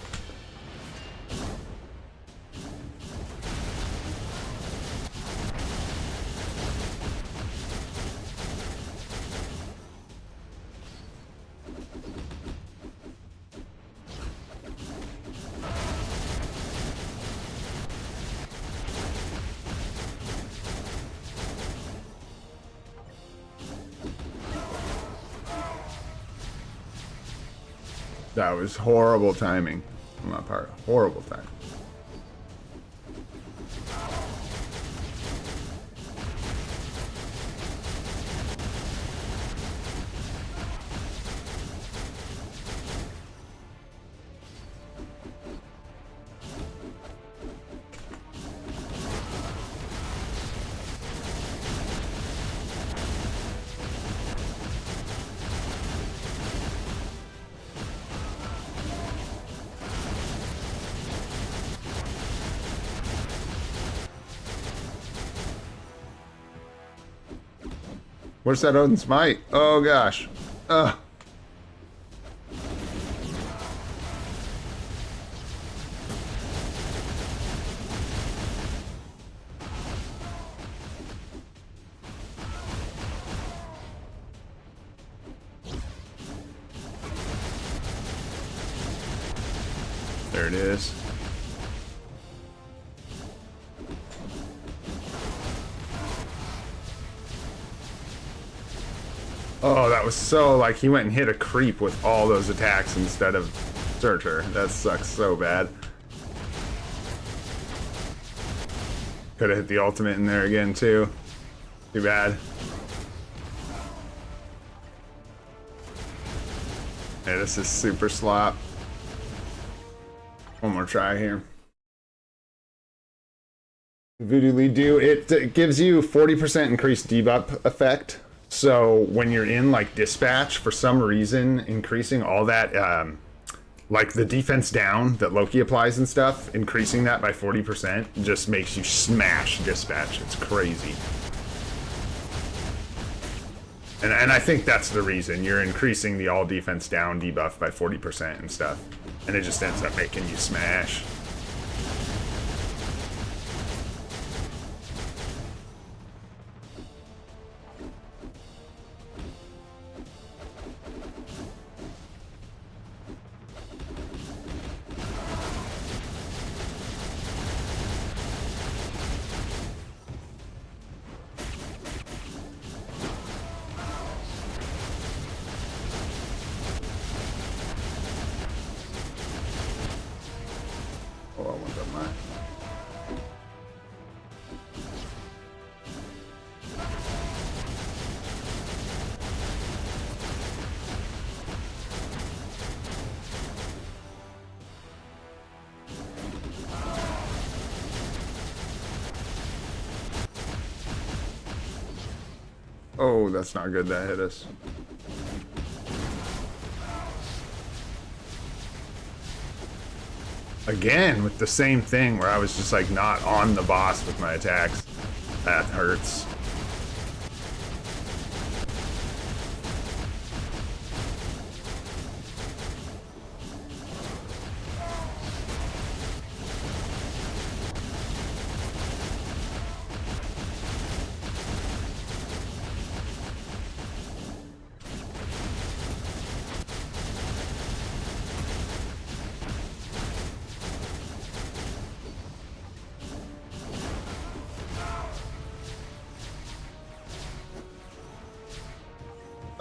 That was horrible timing on my part. Horrible timing. Where's that Odin's Might? Oh gosh. Ugh. There it is. Oh, that was so, like, he went and hit a creep with all those attacks instead of Searcher. That sucks so bad. Could have hit the ultimate in there again, too. Too bad. Yeah, this is super slop. One more try here. Voodoo Lead do, it gives you 40% increased debuff effect. So when you're in like dispatch, for some reason, increasing all that, like the defense down that Loki applies and stuff, increasing that by 40% just makes you smash dispatch. It's crazy. And I think that's the reason. You're increasing the all defense down debuff by 40% and stuff. And it just ends up making you smash. Oh, I want that mine. Oh, that's not good. That hit us. Again, with the same thing where I was just like not on the boss with my attacks. That hurts.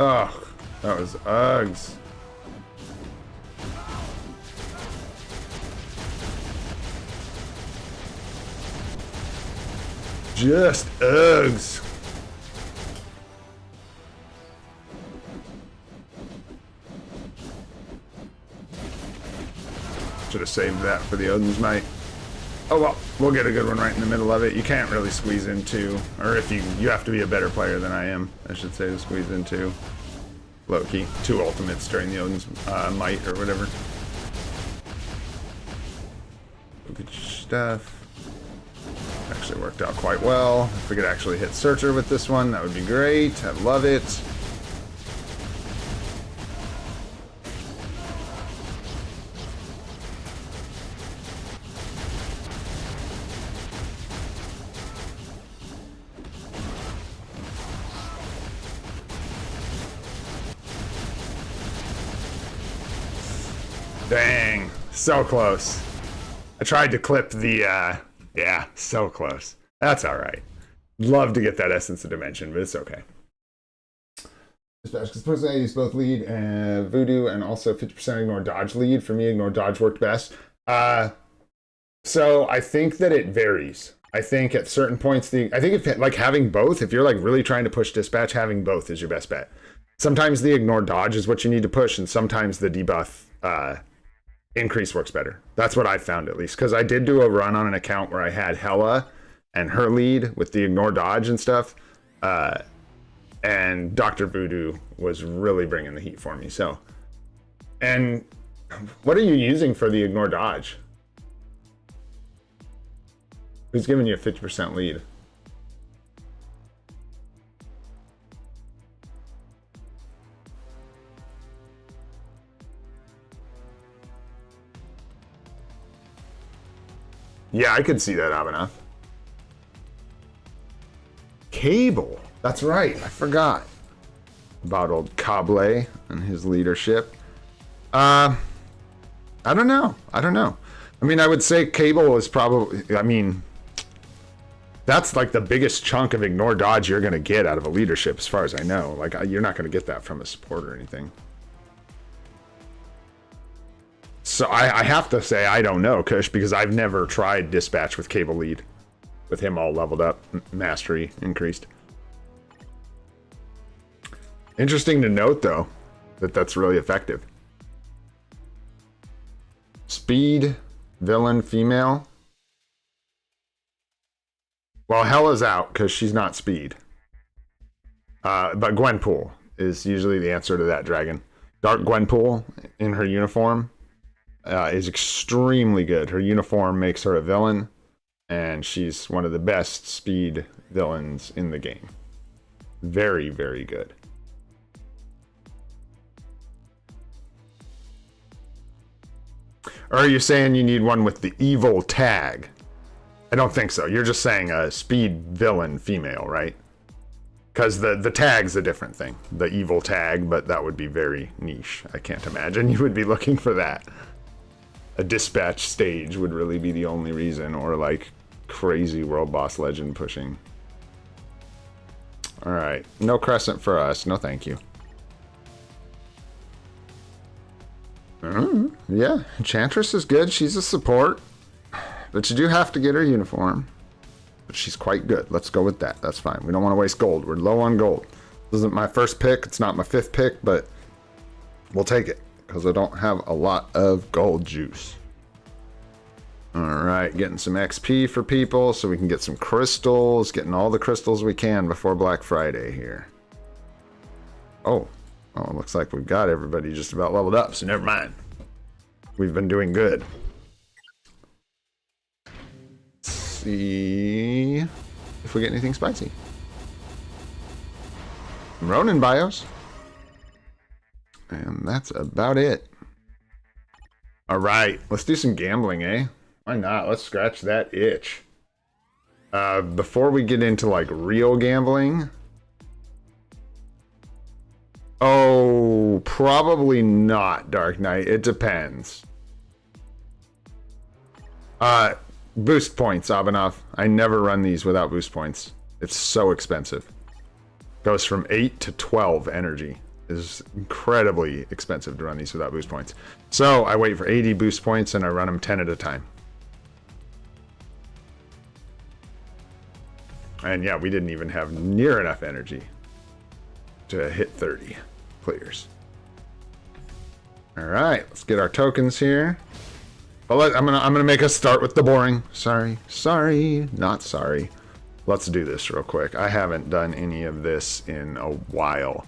Ugh, that was Uggs. Just Uggs. Should have saved that for the Odin's Might. Oh well, we'll get a good one right in the middle of it. You can't really squeeze into, or if you have to be a better player than I am, I should say, to squeeze into Loki. 2 ultimates during the Odin's Might or whatever. Good stuff. Actually worked out quite well. If we could actually hit Searcher with this one, that would be great. I love it. Dang, so close. I tried to clip the, yeah, so close. That's all right. Love to get that Essence of Dimension, but it's okay. Because personally I use both lead and Voodoo and also 50% ignore dodge lead. For me, ignore dodge worked best. So I think that it varies. I think at certain points, I think if like having both, if you're like really trying to push dispatch, having both is your best bet. Sometimes the ignore dodge is what you need to push, and sometimes the debuff increase works better. That's what I found, at least, because I did do a run on an account where I had Hela and her lead with the ignore dodge and stuff, and Dr. Voodoo was really bringing the heat for me. So, and what are you using for the ignore dodge? Who's giving you a 50% lead? Yeah, I could see that, Abhinav. Cable. That's right. I forgot about old Cable and his leadership. I don't know. I mean, I would say Cable is probably, I mean, that's like the biggest chunk of ignore dodge you're going to get out of a leadership, as far as I know. Like, you're not going to get that from a support or anything. So I have to say I don't know, Kush, because I've never tried dispatch with Cable lead. With him all leveled up, mastery increased. Interesting to note, though, that that's really effective. Speed, villain, female. Well, Hela's out because she's not speed. But Gwenpool is usually the answer to that, Dragon. Dark Gwenpool in her uniform is extremely good. Her uniform makes her a villain, and she's one of the best speed villains in the game. Very, very good. Or are you saying you need one with the evil tag? I don't think so. You're just saying a speed villain female, right? Because the tag's a different thing. The evil tag, but that would be very niche. I can't imagine you would be looking for that. A dispatch stage would really be the only reason, or like crazy world boss legend pushing. All right, no crescent for us. No, thank you. Yeah, Enchantress is good. She's a support, but you do have to get her uniform. But she's quite good. Let's go with that. That's fine. We don't want to waste gold. We're low on gold. This isn't my first pick. It's not my fifth pick, but we'll take it because I don't have a lot of gold juice. All right, getting some XP for people so we can get some crystals. Getting all the crystals we can before Black Friday here. Oh, it looks like we've got everybody just about leveled up, so never mind. We've been doing good. Let's see if we get anything spicy. Ronin bios. And that's about it. All right, let's do some gambling, eh? Why not? Let's scratch that itch. Before we get into like real gambling. Oh, probably not, Dark Knight. It depends. Boost points, Abhinav. I never run these without boost points. It's so expensive. Goes from 8 to 12 energy. Is incredibly expensive to run these without boost points. So I wait for 80 boost points and I run them 10 at a time. And yeah, we didn't even have near enough energy to hit 30 clears. All right, let's get our tokens here. But I'm gonna make us start with the boring. Sorry, not sorry. Let's do this real quick. I haven't done any of this in a while.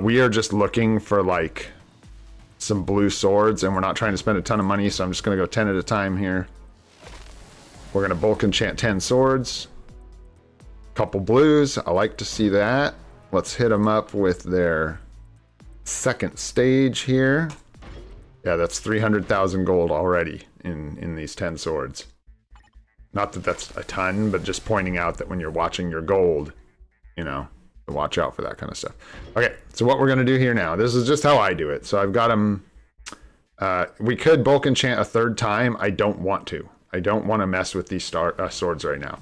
We are just looking for like some blue swords, and we're not trying to spend a ton of money, so I'm just gonna go 10 at a time here. We're gonna bulk enchant 10 swords. Couple blues, I like to see that. Let's hit them up with their second stage here. Yeah, that's 300,000 gold already in these 10 swords. Not that that's a ton, but just pointing out that when you're watching your gold, you know, watch out for that kind of stuff. Okay, so what we're going to do here now, this is just how I do it. So I've got them, we could bulk enchant a third time. I don't want to. I don't want to mess with these swords right now.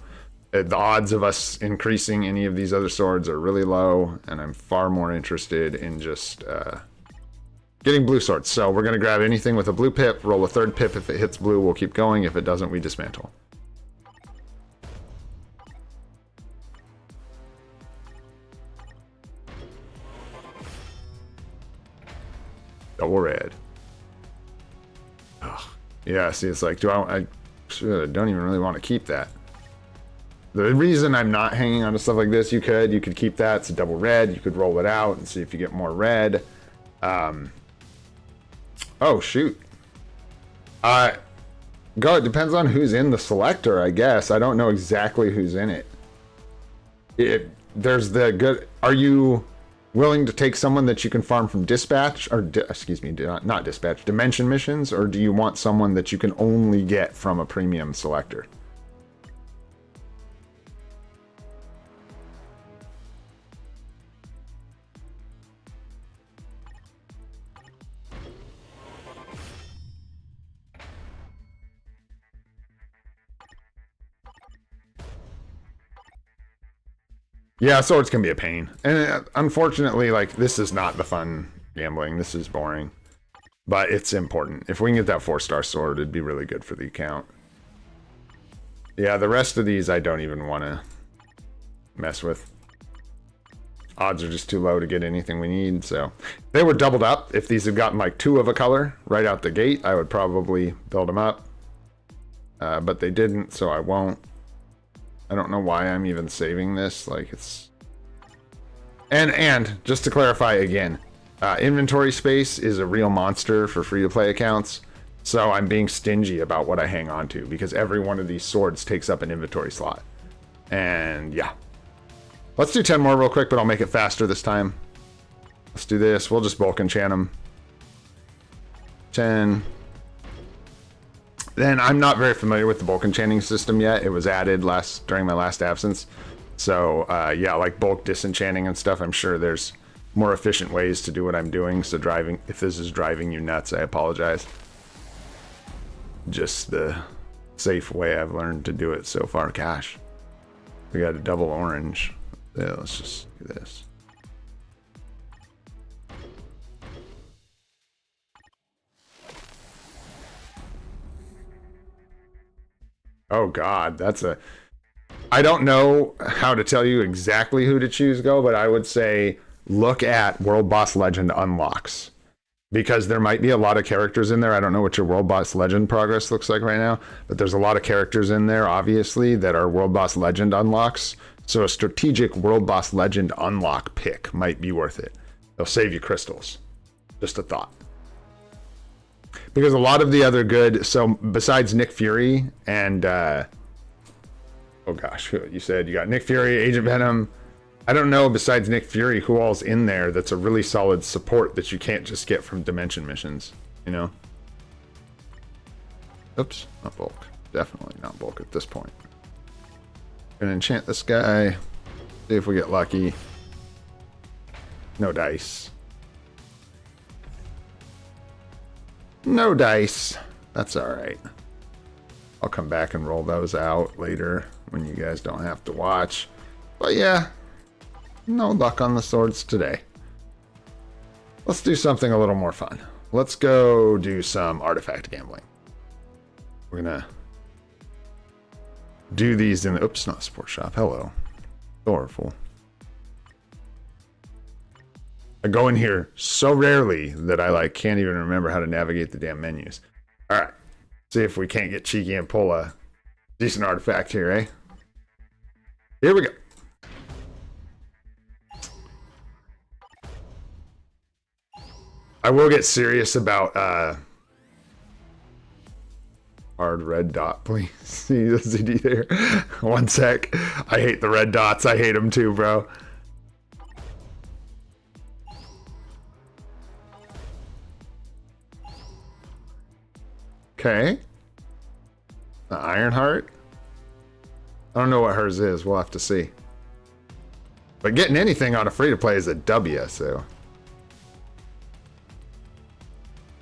The odds of us increasing any of these other swords are really low, and I'm far more interested in just getting blue swords. So we're going to grab anything with a blue pip, roll a third pip. If it hits blue, we'll keep going. If it doesn't, we dismantle. Double red. Ugh. Yeah, see, it's like, I don't even really want to keep that. The reason I'm not hanging on to stuff like this, you could keep that. It's a double red. You could roll it out and see if you get more red. Oh, shoot. It depends on who's in the selector, I guess. I don't know exactly who's in it. There's the good... Are you willing to take someone that you can farm from dispatch, or excuse me, not dispatch, dimension missions, or do you want someone that you can only get from a premium selector? Yeah, swords can be a pain. And unfortunately, like, this is not the fun gambling. This is boring. But it's important. If we can get that 4-star sword, it'd be really good for the account. Yeah, the rest of these I don't even want to mess with. Odds are just too low to get anything we need, so. If they were doubled up, if these had gotten like 2 of a color right out the gate, I would probably build them up. But they didn't, so I won't. I don't know why I'm even saving this. Like, it's... And just to clarify again, inventory space is a real monster for free-to-play accounts. So I'm being stingy about what I hang on to, because every one of these swords takes up an inventory slot. And yeah. Let's do 10 more real quick, but I'll make it faster this time. Let's do this. We'll just bulk enchant them. 10... Then I'm not very familiar with the bulk enchanting system yet. It was added during my last absence. So yeah, like bulk disenchanting and stuff, I'm sure there's more efficient ways to do what I'm doing. So if this is driving you nuts, I apologize. Just the safe way I've learned to do it so far. Gosh, we got a double orange. Yeah, let's just do this. Oh God, I don't know how to tell you exactly who to choose, Go, but I would say look at World Boss Legend unlocks. Because there might be a lot of characters in there. I don't know what your World Boss Legend progress looks like right now, but there's a lot of characters in there, obviously, that are World Boss Legend unlocks. So a strategic World Boss Legend unlock pick might be worth it. They'll save you crystals. Just a thought. Because a lot of the other good, so besides Nick Fury and, oh gosh, you said you got Nick Fury, Agent Venom. I don't know, besides Nick Fury, who all's in there that's a really solid support that you can't just get from dimension missions, you know? Oops, not bulk. Definitely not bulk at this point. Gonna enchant this guy. See if we get lucky. No dice. No dice. That's alright. I'll come back and roll those out later when you guys don't have to watch. But yeah, no luck on the swords today. Let's do something a little more fun. Let's go do some artifact gambling. We're gonna do these in the... Oops, not sport shop. Hello. Thorful. I go in here so rarely that I can't even remember how to navigate the damn menus. All right, see if we can't get cheeky and pull a decent artifact here, eh? Here we go. I will get serious about hard red dot, please. See the CD there? One sec. I hate the red dots. I hate them too, bro. Okay. The Ironheart. I don't know what hers is. We'll have to see. But getting anything on a free-to-play is a W, so...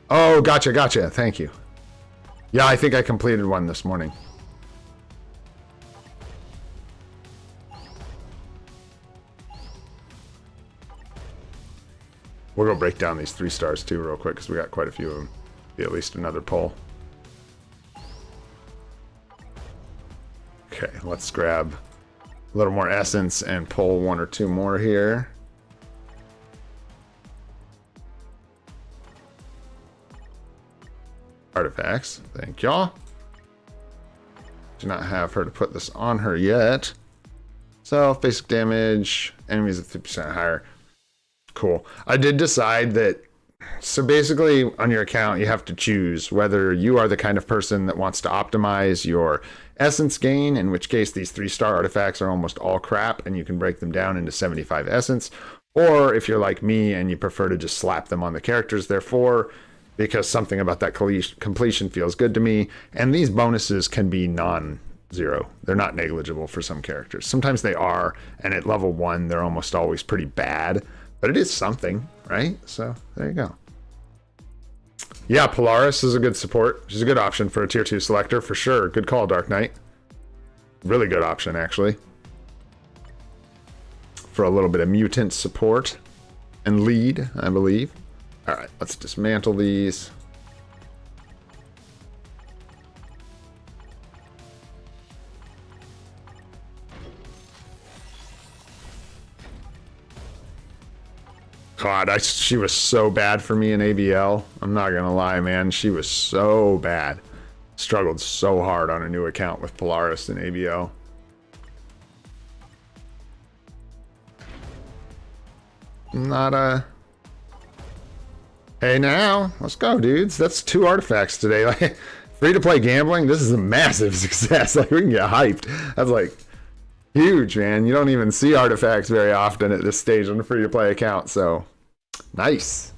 Oh, gotcha. Thank you. Yeah, I think I completed one this morning. We'll go break down these 3 stars too real quick because we got quite a few of them. Be at least another pull. Okay, let's grab a little more essence and pull 1 or 2 more here. Artifacts, thank y'all. Do not have her to put this on her yet. Self, basic damage, enemies at 50% higher. Cool. I did decide that, so basically on your account you have to choose whether you are the kind of person that wants to optimize your essence gain, in which case these 3-star artifacts are almost all crap and you can break them down into 75 essence, Or if you're like me and you prefer to just slap them on the characters, they're 4 because something about that completion feels good to me. And these bonuses can be non-zero. They're not negligible for some characters. Sometimes they are, and at level 1, they're almost always pretty bad. But it is something, right? So there you go. Yeah, Polaris is a good support. She's a good option for a tier 2 selector, for sure. Good call, Dark Knight. Really good option, actually. For a little bit of mutant support and lead, I believe. All right, let's dismantle these. God, she was so bad for me in ABL. I'm not gonna lie, man. She was so bad. Struggled so hard on a new account with Polaris and ABL. Not a... Hey now, let's go, dudes. That's 2 artifacts today. Like, free-to-play gambling, this is a massive success. Like, we can get hyped. That's like huge, man. You don't even see artifacts very often at this stage on a free-to-play account, so nice.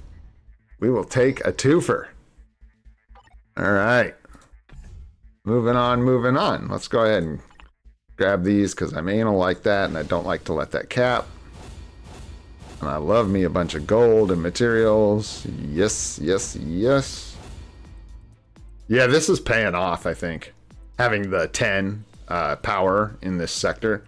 We will take a twofer. All right. Moving on, moving on. Let's go ahead and grab these because I'm anal like that, and I don't like to let that cap. And I love me a bunch of gold and materials. Yes, yes, yes. Yeah, this is paying off, I think. Having the 10 power in this sector.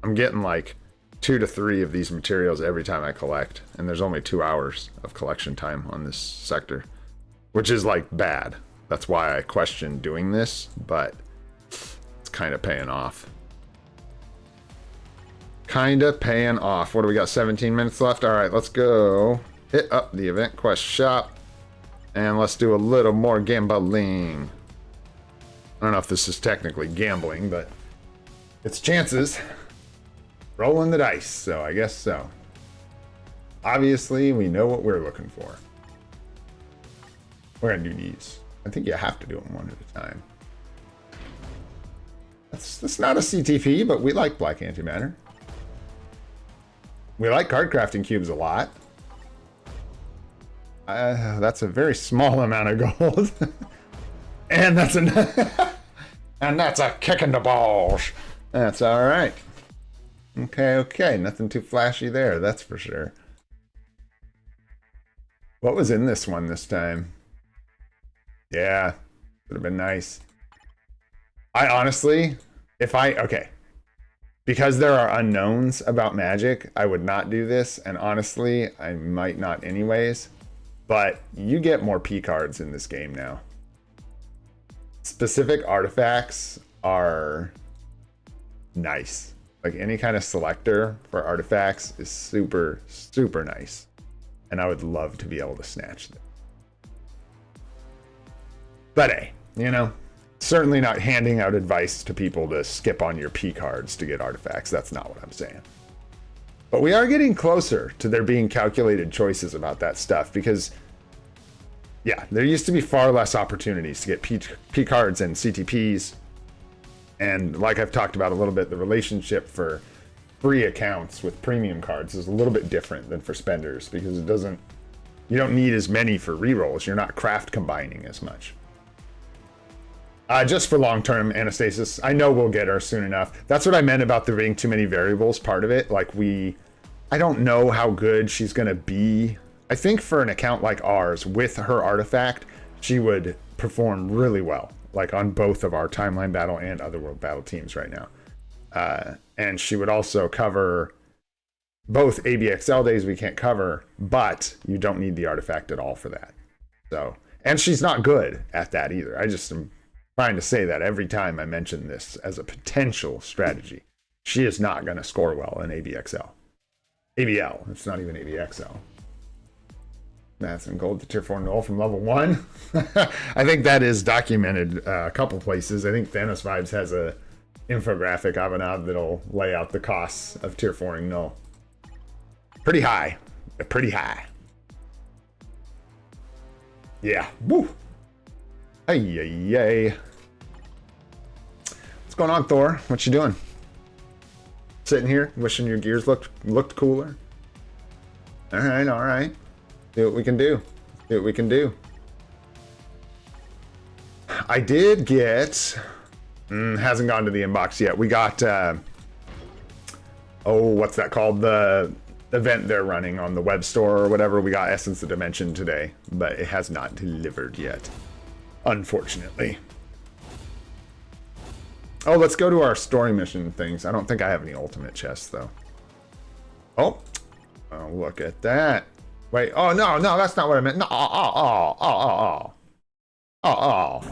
I'm getting like 2 to 3 of these materials every time I collect. And there's only 2 hours of collection time on this sector. Which is like bad. That's why I question doing this. But it's kind of paying off. Kinda paying off. What do we got? 17 minutes left. All right, let's go hit up the event quest shop and let's do a little more gambling. I don't know if this is technically gambling, but it's chances. Rolling the dice, so I guess so. Obviously, we know what we're looking for. We're gonna do these. I think you have to do them one at a time. That's not a CTP, but we like black antimatter. We like card crafting cubes a lot. That's a very small amount of gold. And that's a kick in the balls. That's all right. Okay, okay. Nothing too flashy there, that's for sure. What was in this one this time? Yeah, would have been nice. I honestly, okay. Because there are unknowns about Magic, I would not do this, and honestly, I might not anyways. But you get more P cards in this game now. Specific artifacts are nice. Like any kind of selector for artifacts is super, super nice. And I would love to be able to snatch them. But hey, you know, certainly not handing out advice to people to skip on your P cards to get artifacts. That's not what I'm saying. But we are getting closer to there being calculated choices about that stuff because, yeah, there used to be far less opportunities to get P cards and CTPs. And like I've talked about a little bit, the relationship for free accounts with premium cards is a little bit different than for spenders because you don't need as many for rerolls. You're not craft combining as much. Just for long-term Anastasis, I know we'll get her soon enough. That's what I meant about there being too many variables part of it. Like I don't know how good she's going to be. I think for an account like ours, with her artifact, she would perform really well. Like on both of our Timeline Battle and Otherworld Battle teams right now. And she would also cover both ABXL days we can't cover, but you don't need the artifact at all for that. So, and she's not good at that either. I just am trying to say that every time I mention this as a potential strategy. She is not going to score well in ABXL. ABL, it's not even ABXL. That's in gold to tier 4 null from level 1. I think that is documented a couple places. I think Thanos Vibes has a infographic Avanade that'll lay out the costs of tier 4 null. Pretty high. Pretty high. Yeah. Woo. Hey, yay. What's going on, Thor? What you doing? Sitting here, wishing your gears looked cooler? All right, all right. See what we can do. See what we can do. I did get... hasn't gone to the inbox yet. We got... oh, what's that called? The event they're running on the web store or whatever. We got Essence of Dimension today, but it has not delivered yet. Unfortunately. Oh, let's go to our story mission things. I don't think I have any ultimate chests, though. Oh, look at that. Wait, oh, no, that's not what I meant. No, oh.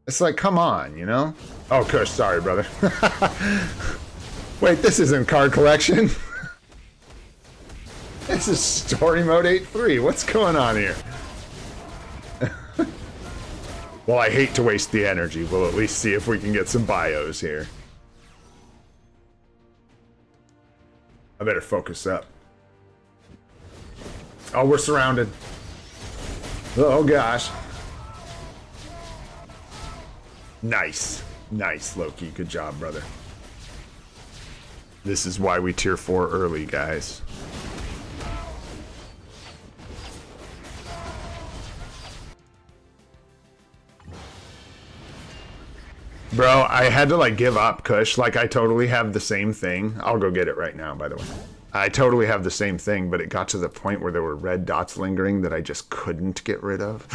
It's like, come on, you know? Oh, Kush, sorry, brother. Wait, this isn't card collection. This is story mode 8.3. What's going on here? Well, I hate to waste the energy. We'll at least see if we can get some bios here. I better focus up. Oh, we're surrounded. Oh, gosh. Nice. Nice, Loki. Good job, brother. This is why we tier 4 early, guys. Bro, I had to like give up, Kush. Like, I totally have the same thing. I'll go get it right now, by the way. I totally have the same thing, but it got to the point where there were red dots lingering that I just couldn't get rid of.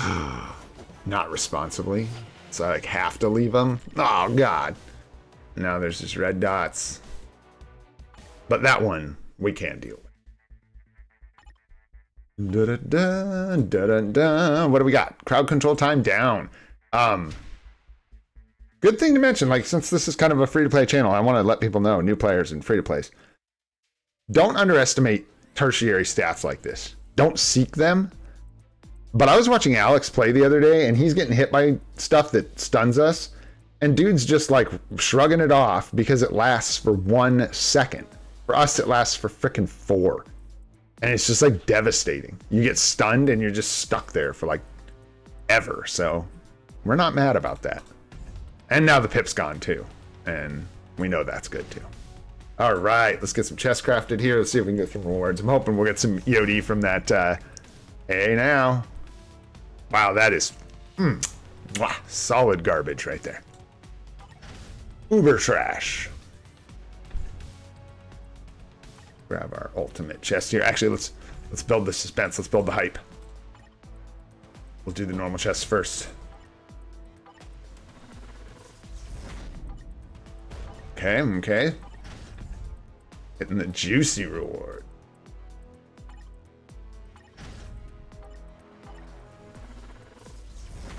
Not responsibly. So I like have to leave them. Oh, God. Now there's just red dots. But that one, we can deal with. Da-da-da, da-da-da. What do we got? Crowd control time down. Good thing to mention, like, since this is kind of a free-to-play channel, I want to let people know, new players and free-to-plays, don't underestimate tertiary stats like this. Don't seek them. But I was watching Alex play the other day, and he's getting hit by stuff that stuns us, and dude's just, like, shrugging it off because it lasts for 1 second. For us, it lasts for frickin' 4. And it's just, like, devastating. You get stunned, and you're just stuck there for, like, ever. So, we're not mad about that. And now the pip's gone too. And we know that's good too. All right, let's get some chests crafted here. Let's see if we can get some rewards. I'm hoping we'll get some EOD from that. Hey now. Wow, that is solid garbage right there. Uber trash. Grab our ultimate chest here. Actually, let's build the suspense. Let's build the hype. We'll do the normal chests first. Okay. Getting the juicy reward.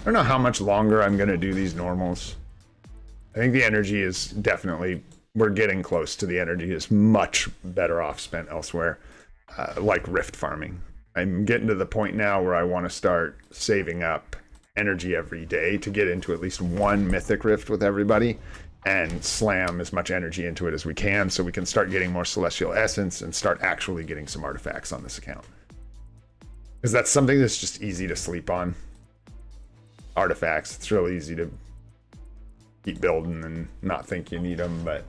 I don't know how much longer I'm going to do these normals. I think the energy is definitely, we're getting close to the energy is much better off spent elsewhere, like rift farming. I'm getting to the point now where I want to start saving up energy every day to get into at least one mythic rift with everybody. And slam as much energy into it as we can so we can start getting more celestial essence and start actually getting some artifacts on this account. Because that's something that's just easy to sleep on. Artifacts, it's really easy to keep building and not think you need them, but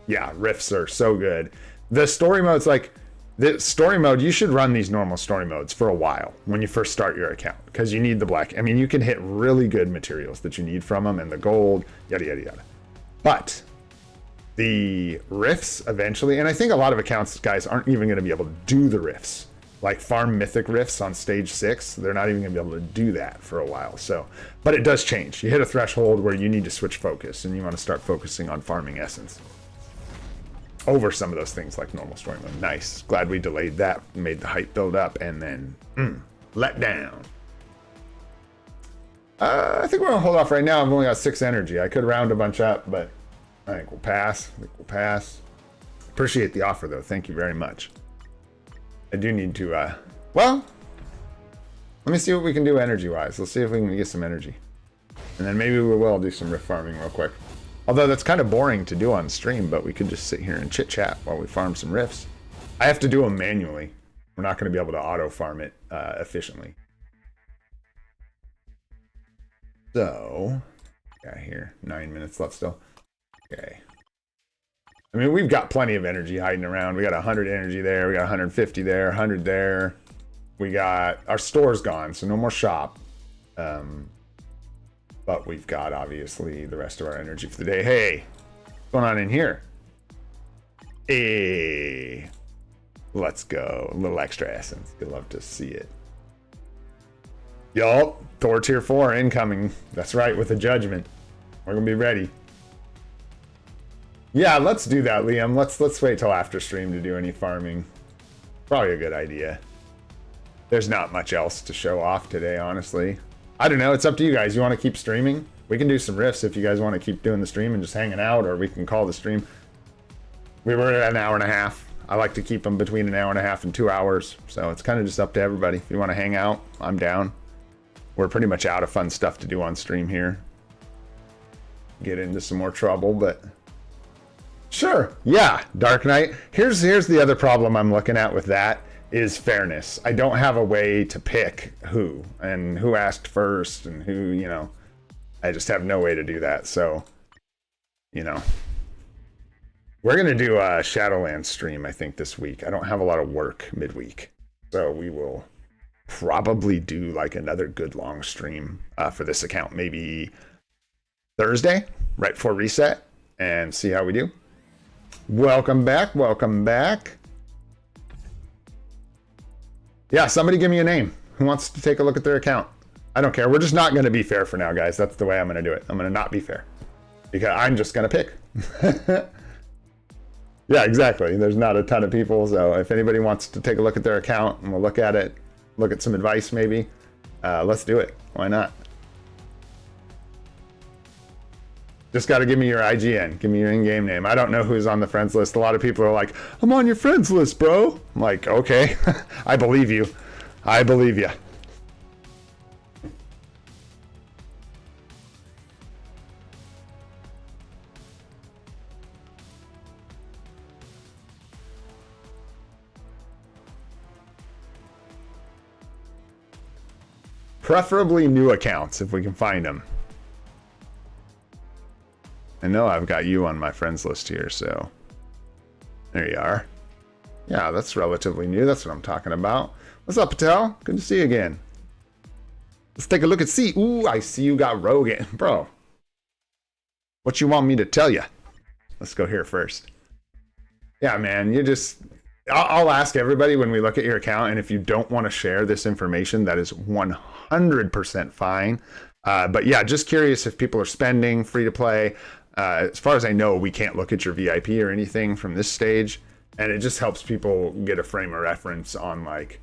yeah, rifts are so good. The story mode's like, the story mode, you should run these normal story modes for a while when you first start your account because you need the black. I mean, you can hit really good materials that you need from them and the gold, yada, yada, yada. But the rifts eventually, and I think a lot of accounts, guys, aren't even going to be able to do the rifts. Like farm mythic rifts on stage 6, they're not even going to be able to do that for a while. So, but it does change. You hit a threshold where you need to switch focus and you want to start focusing on farming essence over some of those things like normal story mode. Nice. Glad we delayed that, made the hype build up, and then let down. I think we're going to hold off right now. I've only got 6 energy. I could round a bunch up, but I think we'll pass. Appreciate the offer, though. Thank you very much. I do need to, well, let me see what we can do energy-wise. Let's see if we can get some energy. And then maybe we will do some rift farming real quick. Although that's kind of boring to do on stream, but we could just sit here and chit-chat while we farm some rifts. I have to do them manually. We're not going to be able to auto-farm it efficiently. So, yeah, here, 9 minutes left still. Okay. I mean, we've got plenty of energy hiding around. We got 100 energy there. We got 150 there, 100 there. We got, our store's gone, so no more shop. But we've got, obviously, the rest of our energy for the day. Hey, what's going on in here? Hey, let's go. A little extra essence. You'd love to see it. Yup, Thor tier 4 incoming. That's right, with a judgment. We're gonna be ready. Yeah, let's do that, Liam. Let's wait till after stream to do any farming. Probably a good idea. There's not much else to show off today, honestly. I don't know, it's up to you guys. You want to keep streaming? We can do some riffs if you guys want to keep doing the stream and just hanging out, or we can call the stream. We were at an hour and a half. I like to keep them between an hour and a half and 2 hours. So it's kind of just up to everybody. If you want to hang out, I'm down. We're pretty much out of fun stuff to do on stream here. Get into some more trouble, but sure. Yeah, Dark Knight. Here's the other problem I'm looking at with that is fairness. I don't have a way to pick who and who asked first and who, you know, I just have no way to do that. So, you know, we're going to do a Shadowlands stream, I think, this week. I don't have a lot of work midweek, so we will probably do like another good long stream for this account, maybe Thursday, right before reset, and see how we do. Welcome back. Welcome back. Yeah, somebody give me a name. Who wants to take a look at their account? I don't care. We're just not going to be fair for now, guys. That's the way I'm going to do it. I'm going to not be fair because I'm just going to pick. Yeah, exactly. There's not a ton of people. So if anybody wants to take a look at their account and we'll look at it, look at some advice maybe, let's do it. Why not? Just got to give me your IGN. Give me your in-game name. I don't know who's on the friends list. A lot of people are like, I'm on your friends list, bro. I'm like, okay. I believe you. I believe you. Preferably new accounts if we can find them. I know I've got you on my friends list here, so there you are. Yeah, that's relatively new. That's what I'm talking about. What's up, Patel? Good to see you again. Let's take a look and see. Ooh, I see you got Rogan. Bro, what you want me to tell you? Let's go here first. Yeah, man, you just... I'll ask everybody when we look at your account, and if you don't want to share this information, that is 100% fine. But yeah, just curious if people are spending free to play. As far as I know, we can't look at your VIP or anything from this stage, and it just helps people get a frame of reference on like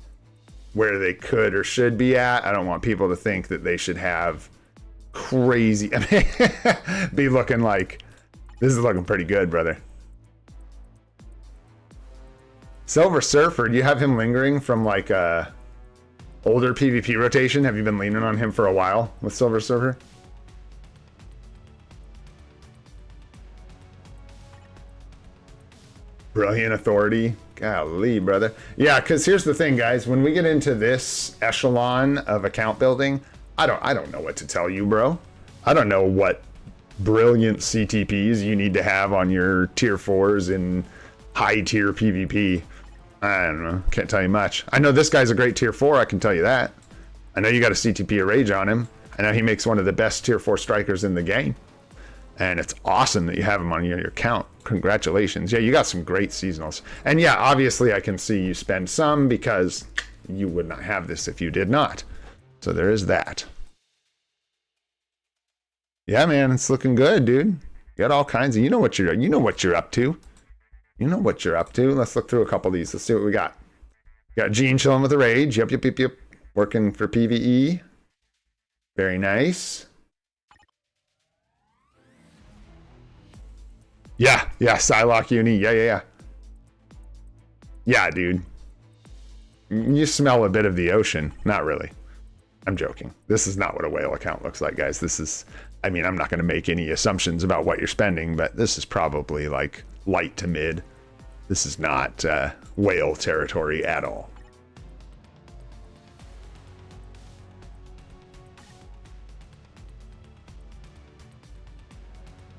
where they could or should be at. I don't want people to think that they should have crazy, be looking like, this is looking pretty good, brother. Silver Surfer, do you have him lingering from like a older PvP rotation? Have you been leaning on him for a while with Silver Surfer? Brilliant Authority. Golly, brother. Yeah, because here's the thing, guys. When we get into this echelon of account building, I don't know what to tell you, bro. I don't know what brilliant CTPs you need to have on your tier 4s in high tier PvP. I don't know. Can't tell you much. I know this guy's a great tier 4. I can tell you that. I know you got a CTP of Rage on him. I know he makes one of the best tier 4 strikers in the game. And it's awesome that you have him on your account. Congratulations. Yeah, you got some great seasonals. And yeah, obviously I can see you spend some because you would not have this if you did not. So there is that. Yeah, man, it's looking good, dude. You got all kinds of, you know what you're up to. You know what you're up to. Let's look through a couple of these. Let's see what we got. We got Gene chilling with the Rage. Yep. Working for PvE. Very nice. Yeah, Psylocke Uni. Yeah. Yeah, dude. You smell a bit of the ocean. Not really. I'm joking. This is not what a whale account looks like, guys. This is, I mean, I'm not going to make any assumptions about what you're spending, but this is probably like light to mid. This is not whale territory at all.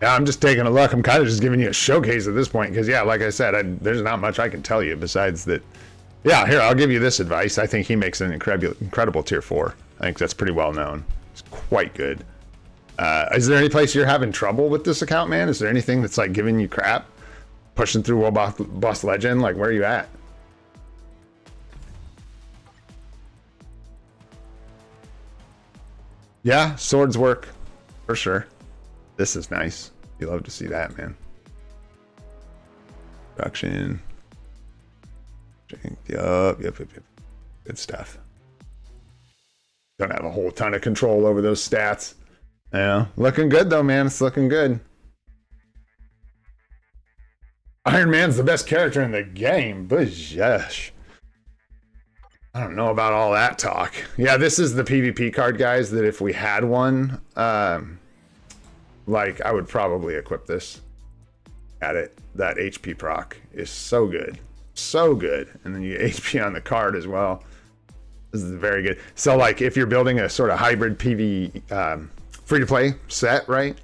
Yeah, I'm just taking a look. I'm kind of just giving you a showcase at this point because, yeah, like I said, there's not much I can tell you besides that. Yeah, here, I'll give you this advice. I think he makes an incredible tier 4. I think that's pretty well known. It's quite good. Is there any place you're having trouble with this account, man? Is there anything that's like giving you crap? Pushing through World Boss Legend? Like, where are you at? Yeah, swords work for sure. This is nice. You love to see that, man. Production. Yep. Good stuff. Don't have a whole ton of control over those stats. Yeah, looking good though, man. It's looking good. Iron Man's the best character in the game. Bush. I don't know about all that talk. Yeah, this is the PvP card, guys, that if we had one, like, I would probably equip this at it. That HP proc is so good. So good. And then you get HP on the card as well. This is very good. So, like, if you're building a sort of hybrid PV free-to-play set, right?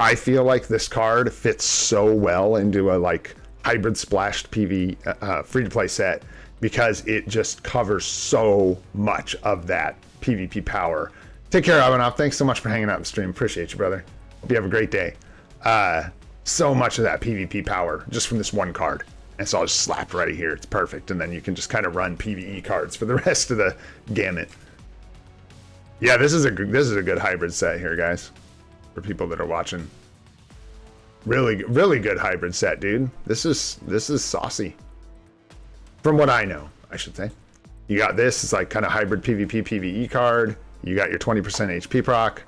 I feel like this card fits so well into a, like, hybrid splashed PV free-to-play set because it just covers so much of that PvP power. Take care, Ivanov. Thanks so much for hanging out in the stream. Appreciate you, brother. Hope you have a great day. So much of that PvP power just from this one card. And so I'll just slap right here. It's perfect. And then you can just kind of run PvE cards for the rest of the gamut. Yeah, this is a good hybrid set here, guys. For people that are watching. Really good hybrid set, dude. This is saucy. From what I know, I should say. You got this, it's like kind of hybrid PvP PvE card. You got your 20% HP proc.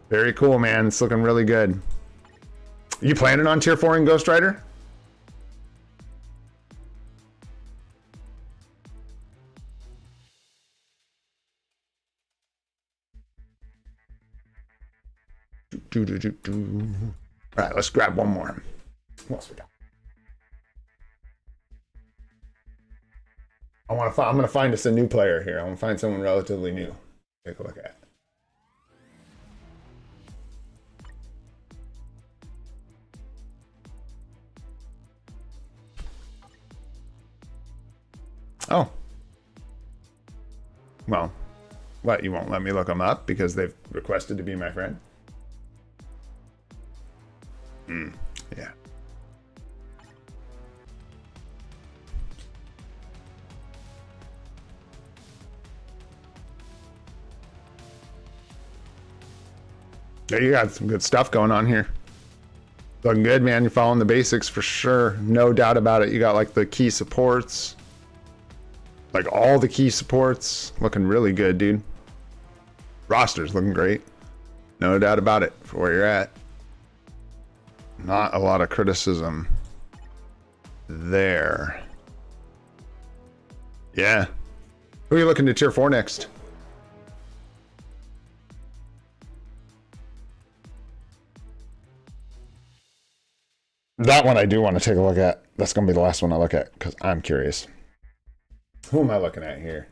Very cool, man. It's looking really good. You planning on tier 4 in Ghost Rider? All right, let's grab one more. What else we got? I'm gonna find us a new player here. I'm gonna find someone relatively new. Take a look at. Oh. Well, what, you won't let me look them up because they've requested to be my friend? Yeah. Yeah, you got some good stuff going on here. Looking good, man. You're following the basics for sure. No doubt about it. You got like the key supports. Like all the key supports. Looking really good, dude. Roster's looking great. No doubt about it for where you're at. Not a lot of criticism there. Yeah. Who are you looking to tier 4 next? That one I do want to take a look at. That's going to be the last one I look at because I'm curious. Who am I looking at here?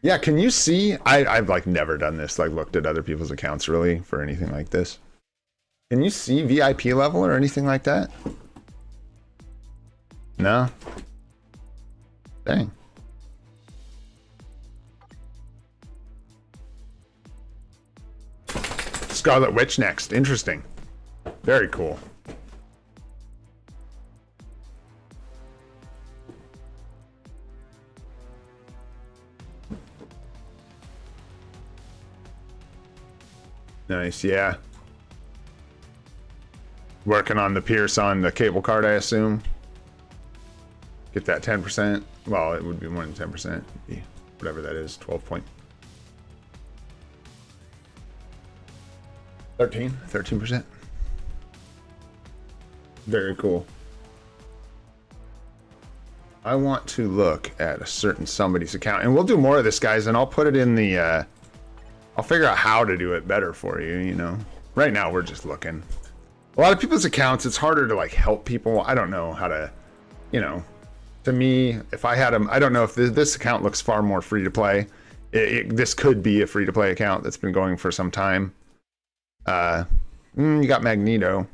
Yeah, can you see? I've like never done this, like looked at other people's accounts really for anything like this. Can you see VIP level or anything like that? No? Dang. Scarlet Witch next. Interesting. Very cool. Nice, yeah. Working on the Pierce on the cable card, I assume. Get that 10%. Well, it would be more than 10%. Whatever that is, 12 point. 13%. Very cool. I want to look at a certain somebody's account, and we'll do more of this, guys, and I'll put it in the, I'll figure out how to do it better for you, you know. Right now, we're just looking. A lot of people's accounts, it's harder to, like, help people. I don't know how to, you know. To me, if I had them, I don't know if this account looks far more free to play. This could be a free-to-play account that's been going for some time. You got Magneto.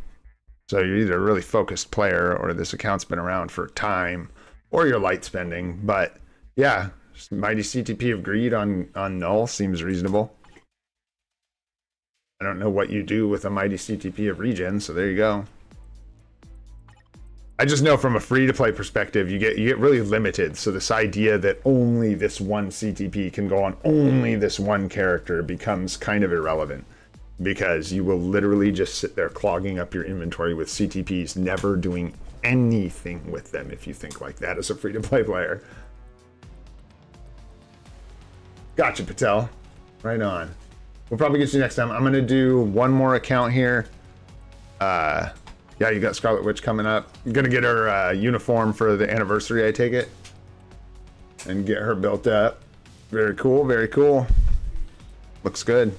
So you're either a really focused player or this account's been around for time, or you're light spending. But yeah, Mighty CTP of Greed on Null seems reasonable. I don't know what you do with a Mighty CTP of Regen, so there you go. I just know from a free-to-play perspective, you get really limited. So this idea that only this one CTP can go on only this one character becomes kind of irrelevant, because you will literally just sit there clogging up your inventory with CTPs, never doing anything with them if you think like that as a free-to-play player. Gotcha, Patel. Right on. We'll probably get you next time. I'm going to do one more account here. Yeah, you got Scarlet Witch coming up. I'm going to get her uniform for the anniversary, I take it. And get her built up. Very cool, very cool. Looks good.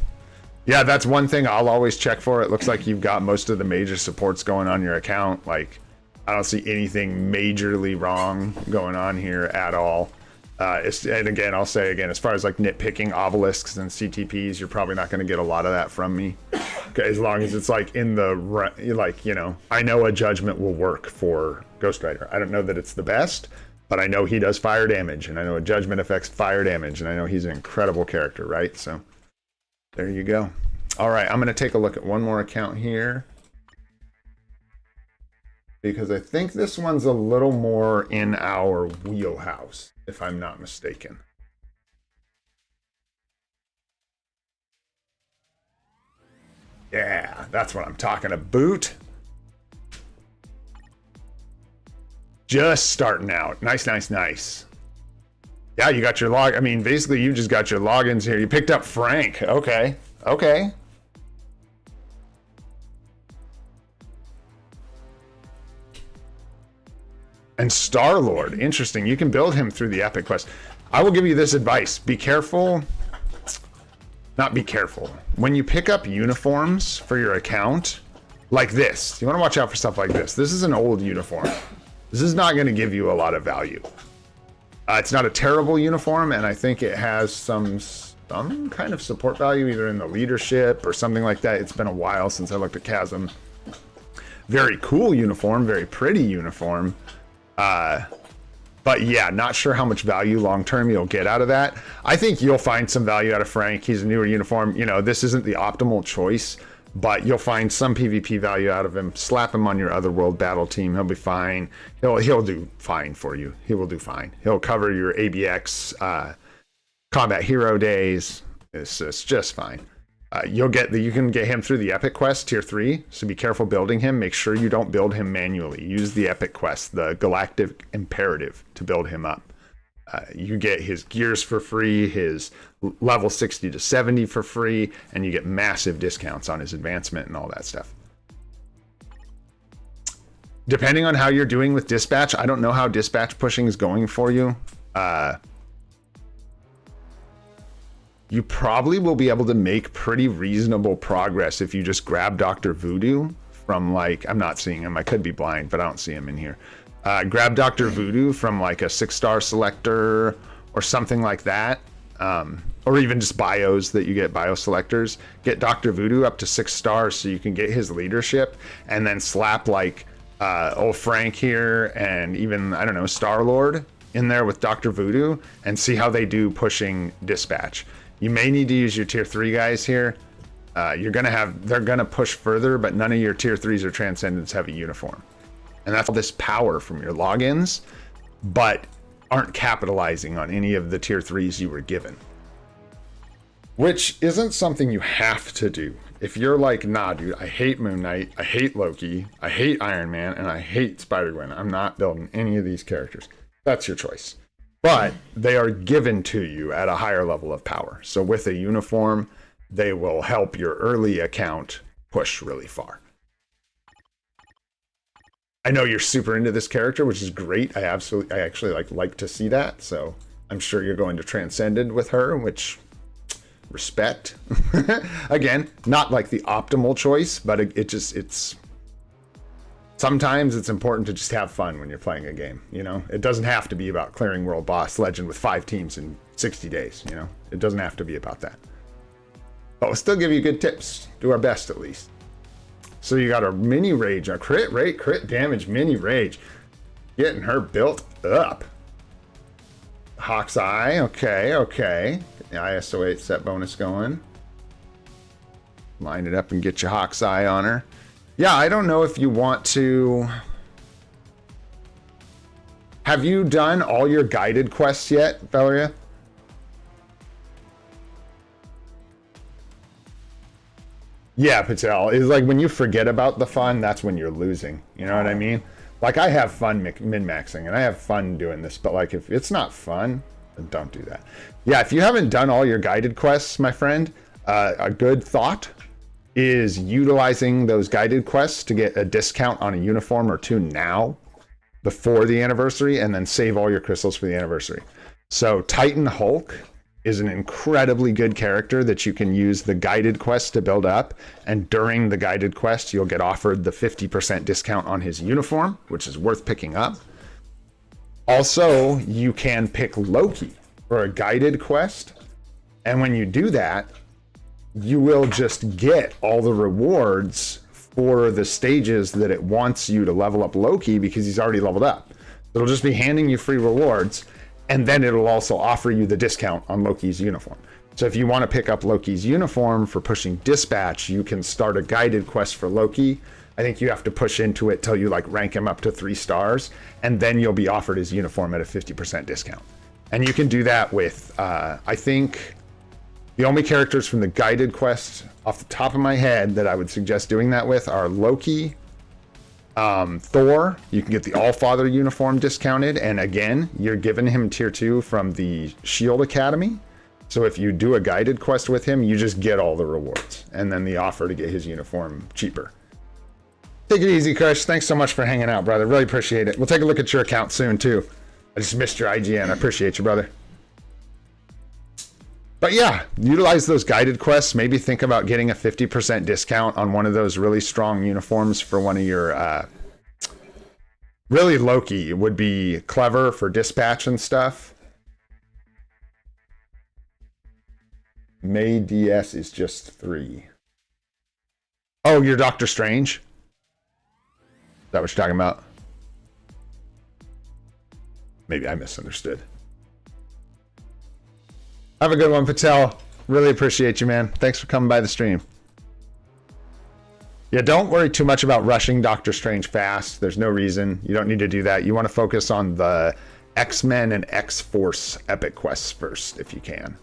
Yeah, that's one thing I'll always check for. It looks like you've got most of the major supports going on your account. Like, I don't see anything majorly wrong going on here at all. And again, I'll say again, as far as like nitpicking obelisks and CTPs, you're probably not going to get a lot of that from me. Okay, as long as it's like in the, like, you know, I know a judgment will work for Ghost Rider. I don't know that it's the best, but I know he does fire damage, and I know a judgment affects fire damage, and I know he's an incredible character, right? So there you go. All right, I'm going to take a look at one more account here, because I think this one's a little more in our wheelhouse, if I'm not mistaken. Yeah, that's what I'm talking about. Just starting out. Nice, nice, nice. Yeah, you got your log. I mean, basically, you just got your logins here. You picked up Frank. Okay. Okay. And Star-Lord. Interesting. You can build him through the Epic Quest. I will give you this advice. Be careful. Not be careful. When you pick up uniforms for your account, like this, you want to watch out for stuff like this. This is an old uniform. This is not going to give you a lot of value. It's not a terrible uniform, and I think it has some kind of support value, either in the leadership or something like that. It's been a while since I looked at Chasm. Very cool uniform, very pretty uniform. But yeah, not sure how much value long-term you'll get out of that. I think you'll find some value out of Frank. He's a newer uniform. You know, this isn't the optimal choice, but you'll find some PvP value out of him. Slap him on your Otherworld battle team. He'll be fine. He'll do fine for you. He will do fine. He'll cover your ABX combat hero days. It's just fine. You can get him through the Epic Quest Tier 3, so be careful building him. Make sure you don't build him manually. Use the Epic Quest, the Galactic Imperative, to build him up. You get his gears for free, his level 60 to 70 for free, and you get massive discounts on his advancement and all that stuff. Depending on how you're doing with dispatch, I don't know how dispatch pushing is going for you. You probably will be able to make pretty reasonable progress if you just grab Dr. Voodoo from, like, I'm not seeing him. I could be blind, but I don't see him in here. Grab Dr. Voodoo from like a 6-star selector or something like that. Or even just bios that you get, bio selectors. Get Dr. Voodoo up to 6 stars so you can get his leadership, and then slap like old Frank here and even, I don't know, Star-Lord in there with Dr. Voodoo and see how they do pushing dispatch. You may need to use your tier 3 guys here. They're gonna push further, but none of your tier 3s or Transcendents have a uniform. And that's all this power from your logins, but aren't capitalizing on any of the tier 3s you were given. Which isn't something you have to do. If you're like, nah, dude, I hate Moon Knight, I hate Loki, I hate Iron Man, and I hate Spider-Gwen, I'm not building any of these characters. That's your choice. But they are given to you at a higher level of power. So with a uniform, they will help your early account push really far. I know you're super into this character, which is great. I actually like to see that. So I'm sure you're going to Transcended with her, which respect. Again, not like the optimal choice, but it's Sometimes it's important to just have fun when you're playing a game, you know? It doesn't have to be about clearing World Boss Legend with 5 teams in 60 days, you know? It doesn't have to be about that. But we'll still give you good tips. Do our best, at least. So you got a mini rage, a crit rate, crit damage, mini rage. Getting her built up. Hawk's Eye, okay, okay. Get the ISO 8 set bonus going. Line it up and get your Hawk's Eye on her. Yeah, I don't know if you want to... Have you done all your guided quests yet, Valeria? Yeah, Patel. It's like when you forget about the fun, that's when you're losing. You know what I mean? Like, I have fun min-maxing, and I have fun doing this, but like, if it's not fun, then don't do that. Yeah, if you haven't done all your guided quests, my friend, a good thought is utilizing those guided quests to get a discount on a uniform or two now before the anniversary, and then save all your crystals for the anniversary. So Titan Hulk is an incredibly good character that you can use the guided quest to build up, and during the guided quest you'll get offered the 50% discount on his uniform, which is worth picking up. Also, you can pick Loki for a guided quest, and when you do that, you will just get all the rewards for the stages that it wants you to level up Loki, because he's already leveled up. It'll just be handing you free rewards, and then it'll also offer you the discount on Loki's uniform. So if you want to pick up Loki's uniform for pushing dispatch, you can start a guided quest for Loki. I think you have to push into it till you like rank him up to 3 stars, and then you'll be offered his uniform at a 50% discount. And you can do that with, I think, the only characters from the guided quest off the top of my head that I would suggest doing that with are Loki, Thor. You can get the Allfather uniform discounted, and again, you're giving him tier 2 from the Shield Academy. So if you do a guided quest with him, you just get all the rewards, and then the offer to get his uniform cheaper. Take it easy, Kush. Thanks so much for hanging out, brother. Really appreciate it. We'll take a look at your account soon, too. I just missed your IGN. I appreciate you, brother. But yeah, utilize those guided quests. Maybe think about getting a 50% discount on one of those really strong uniforms for one of your... really, Loki would be clever for dispatch and stuff. May DS is just 3. Oh, you're Doctor Strange? Is that what you're talking about? Maybe I misunderstood. Have a good one, Patel. Really appreciate you, man. Thanks for coming by the stream. Yeah, don't worry too much about rushing Doctor Strange fast. There's no reason. You don't need to do that. You want to focus on the X-Men and X-Force epic quests first, if you can.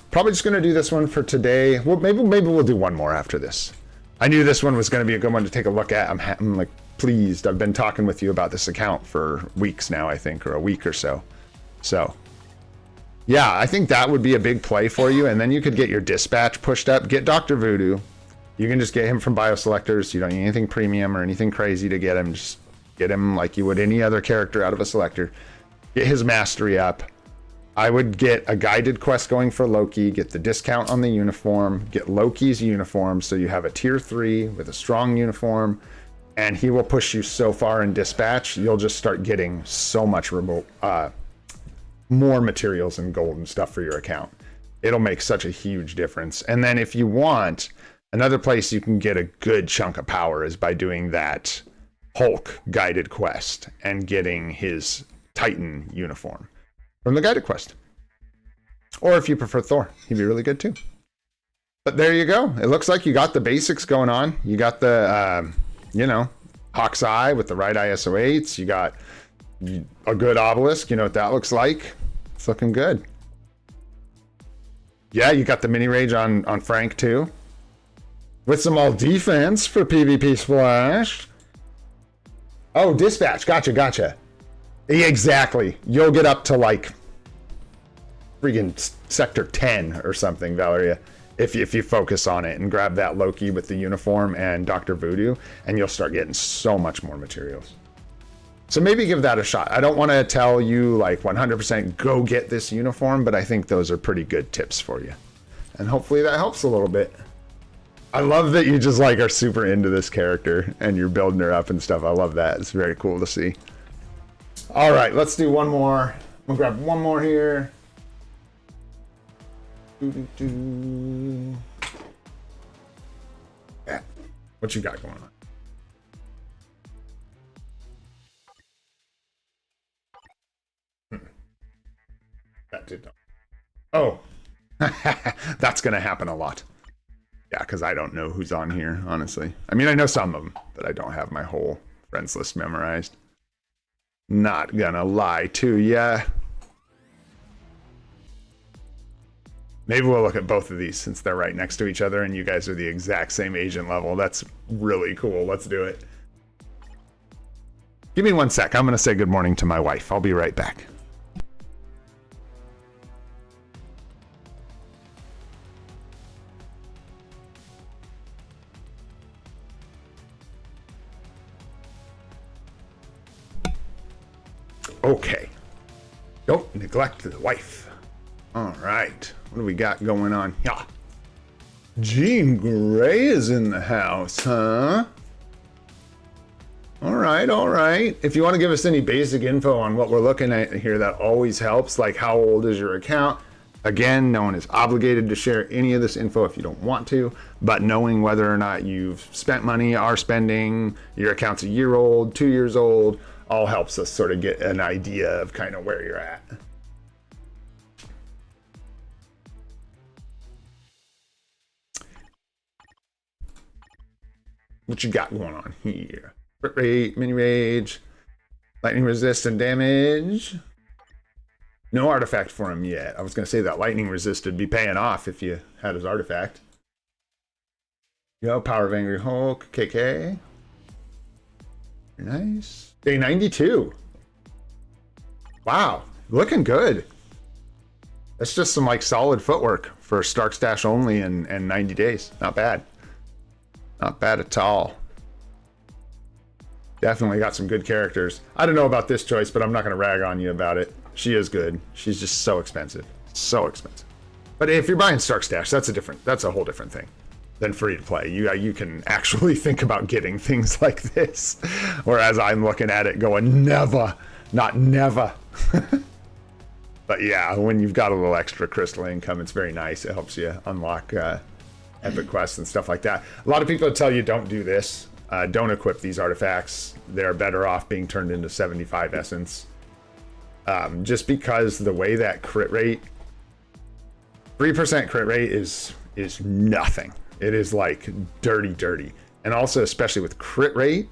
Probably just going to do this one for today. Well, maybe we'll do one more after this. I knew this one was going to be a good one to take a look at. I'm like pleased. I've been talking with you about this account for weeks now, I think, or a week or so. So, yeah, I think that would be a big play for you. And then you could get your dispatch pushed up. Get Dr. Voodoo. You can just get him from bioselectors. You don't need anything premium or anything crazy to get him. Just get him like you would any other character out of a selector. Get his mastery up. I would get a guided quest going for Loki, get the discount on the uniform, get Loki's uniform so you have a tier 3 with a strong uniform, and he will push you so far in dispatch, you'll just start getting so much more materials and gold and stuff for your account. It'll make such a huge difference. And then if you want, another place you can get a good chunk of power is by doing that Hulk guided quest and getting his Titan uniform from the guided quest. Or if you prefer Thor, he'd be really good too. But there you go. It looks like you got the basics going on. You got the, Hawk's Eye with the right ISO 8s. You got a good obelisk. You know what that looks like. It's looking good. Yeah, you got the mini rage on Frank too. With some all defense for PvP Splash. Oh, dispatch. Gotcha. Yeah, exactly. You'll get up to like freaking sector 10 or something, Valeria, if you focus on it and grab that Loki with the uniform and Dr. Voodoo, and you'll start getting so much more materials. So maybe give that a shot. I don't want to tell you like 100% go get this uniform, but I think those are pretty good tips for you. And hopefully that helps a little bit. I love that you just like are super into this character and you're building her up and stuff. I love that. It's very cool to see. All right, let's do one more. I'm gonna grab one more here. Yeah. What you got going on? That did not. Oh, that's gonna happen a lot. Yeah, because I don't know who's on here, honestly. I mean, I know some of them, but I don't have my whole friends list memorized. Not gonna lie to ya. Maybe we'll look at both of these since they're right next to each other and you guys are the exact same agent level. That's really cool. Let's do it. Give me 1 sec. I'm gonna say good morning to my wife. I'll be right back. Okay. Don't neglect the wife. All right. What do we got going on here? Jean Grey is in the house, huh? All right, all right. If you want to give us any basic info on what we're looking at here, that always helps. Like, how old is your account? Again, no one is obligated to share any of this info if you don't want to, but knowing whether or not you've spent money, are spending, your account's a year old, 2 years old, all helps us sort of get an idea of kind of where you're at. What you got going on here? Crit rate, mini rage, lightning resist and damage. No artifact for him yet. I was going to say that lightning resist would be paying off if you had his artifact. Yo, Power of Angry Hulk, KK. Nice. Day 92. Wow, looking good. That's just some like solid footwork for Stark Stash only and 90 days. Not bad. Not bad at all. Definitely got some good characters. I don't know about this choice, but I'm not going to rag on you about it. She is good. She's just so expensive. So expensive. But if you're buying Stark Stash, that's a whole different thing than free to play. You can actually think about getting things like this. Whereas I'm looking at it going, never, not never. But yeah, when you've got a little extra crystal income, it's very nice. It helps you unlock epic quests and stuff like that. A lot of people tell you don't do this. Don't equip these artifacts. They're better off being turned into 75 essence. Just because the way that crit rate, 3% crit rate is nothing. It is like dirty. And also, especially with crit rate,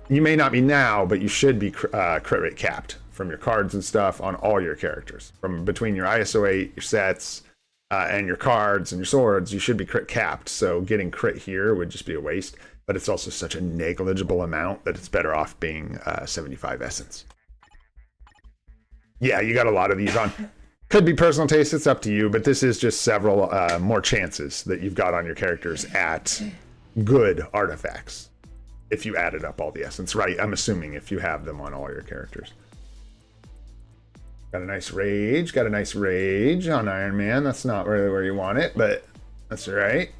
you may not be now, but you should be crit rate capped from your cards and stuff on all your characters. From between your ISO 8, your sets, and your cards and your swords, you should be crit capped. So getting crit here would just be a waste. But it's also such a negligible amount that it's better off being 75 essence. Yeah, you got a lot of these on. Could be personal taste, it's up to you, but this is just several more chances that you've got on your characters at good artifacts. If you added up all the essence, right? I'm assuming if you have them on all your characters. Got a nice rage on Iron Man. That's not really where you want it, but that's all right.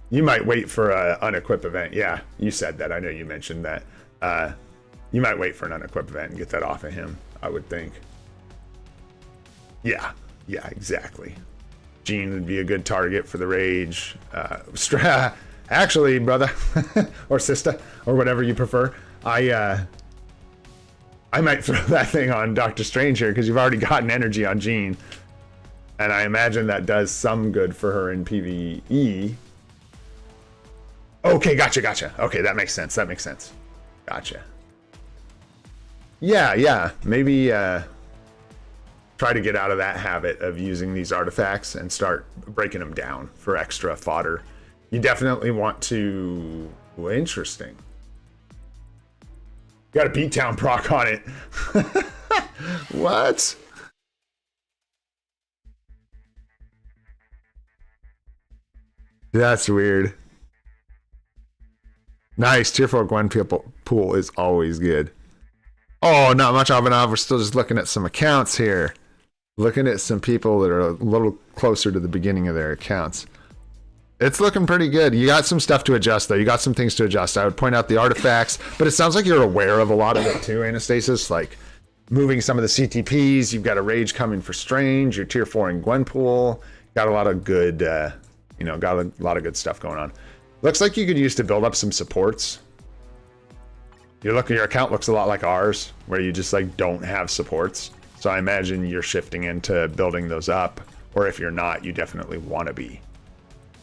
You might wait for an unequip event. Yeah, you said that. I know you mentioned that. You might wait for an unequip event and get that off of him, I would think. Yeah, exactly. Jean would be a good target for the rage. Actually, brother, or sister, or whatever you prefer, I might throw that thing on Doctor Strange here because you've already gotten energy on Jean. And I imagine that does some good for her in PvE. Okay, gotcha. Okay, that makes sense. Gotcha. Yeah. Maybe try to get out of that habit of using these artifacts and start breaking them down for extra fodder. You definitely want to... Interesting. Got a Beat Town proc on it. What? That's weird. Nice. Tearful Gwen pool is always good. Oh, not much Ivanov. We're still just looking at some accounts here. Looking at some people that are a little closer to the beginning of their accounts. It's looking pretty good. You got some stuff to adjust, though. You got some things to adjust. I would point out the artifacts, but it sounds like you're aware of a lot of it, too, Anastasis. Like, moving some of the CTPs. You've got a rage coming for Strange. You're tier 4 in Gwenpool. Got a lot of good, got a lot of good stuff going on. Looks like you could use to build up some supports. Your account looks a lot like ours, where you just, like, don't have supports. So I imagine you're shifting into building those up. Or if you're not, you definitely want to be.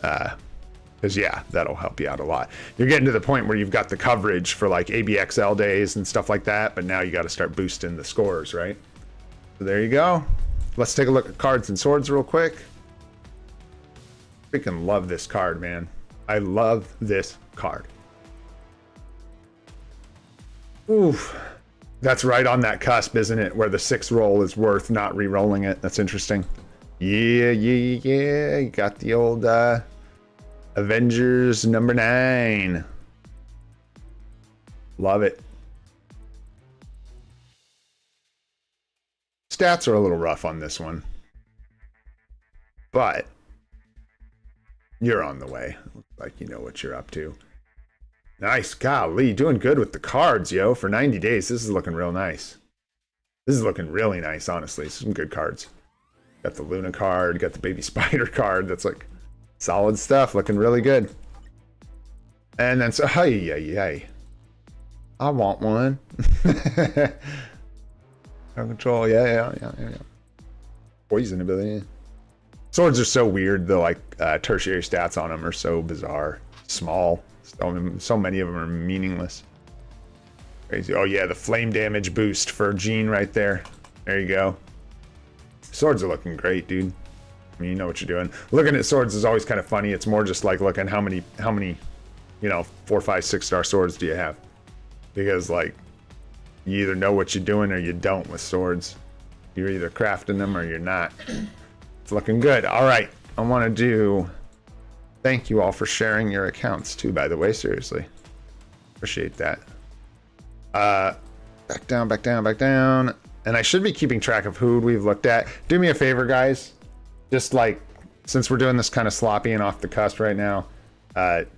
Because yeah, that'll help you out a lot. You're getting to the point where you've got the coverage for like ABXL days and stuff like that, but now you got to start boosting the scores, right? So there you go. Let's take a look at cards and swords real quick. Freaking love this card, man. I love this card. Oof. That's right on that cusp, isn't it? Where the 6 roll is worth not re-rolling it. That's interesting. Yeah. You got the old Avengers number 9. Love it. Stats are a little rough on this one, but you're on the way. Looks like you know what you're up to. Nice. Golly, doing good with the cards, yo. For 90 days, this is looking real nice. This is looking really nice, honestly. Some good cards. Got the Luna card, got the Baby Spider card. That's like solid stuff, looking really good. And then so, hey. I want one. Control, yeah. Poison ability. Swords are so weird. The like tertiary stats on them are so bizarre. Small. So many of them are meaningless. Crazy. Oh yeah, the flame damage boost for Jean right there. There you go. Swords are looking great, dude. I mean, you know what you're doing. Looking at swords is always kind of funny. It's more just like looking how many, 4, 5, 6 star swords do you have? Because like, you either know what you're doing or you don't with swords. You're either crafting them or you're not. It's looking good. All right, I want to do. Thank you all for sharing your accounts too, by the way. Seriously, appreciate that. Back down. And I should be keeping track of who we've looked at. Do me a favor, guys. Just like, since we're doing this kind of sloppy and off the cusp right now,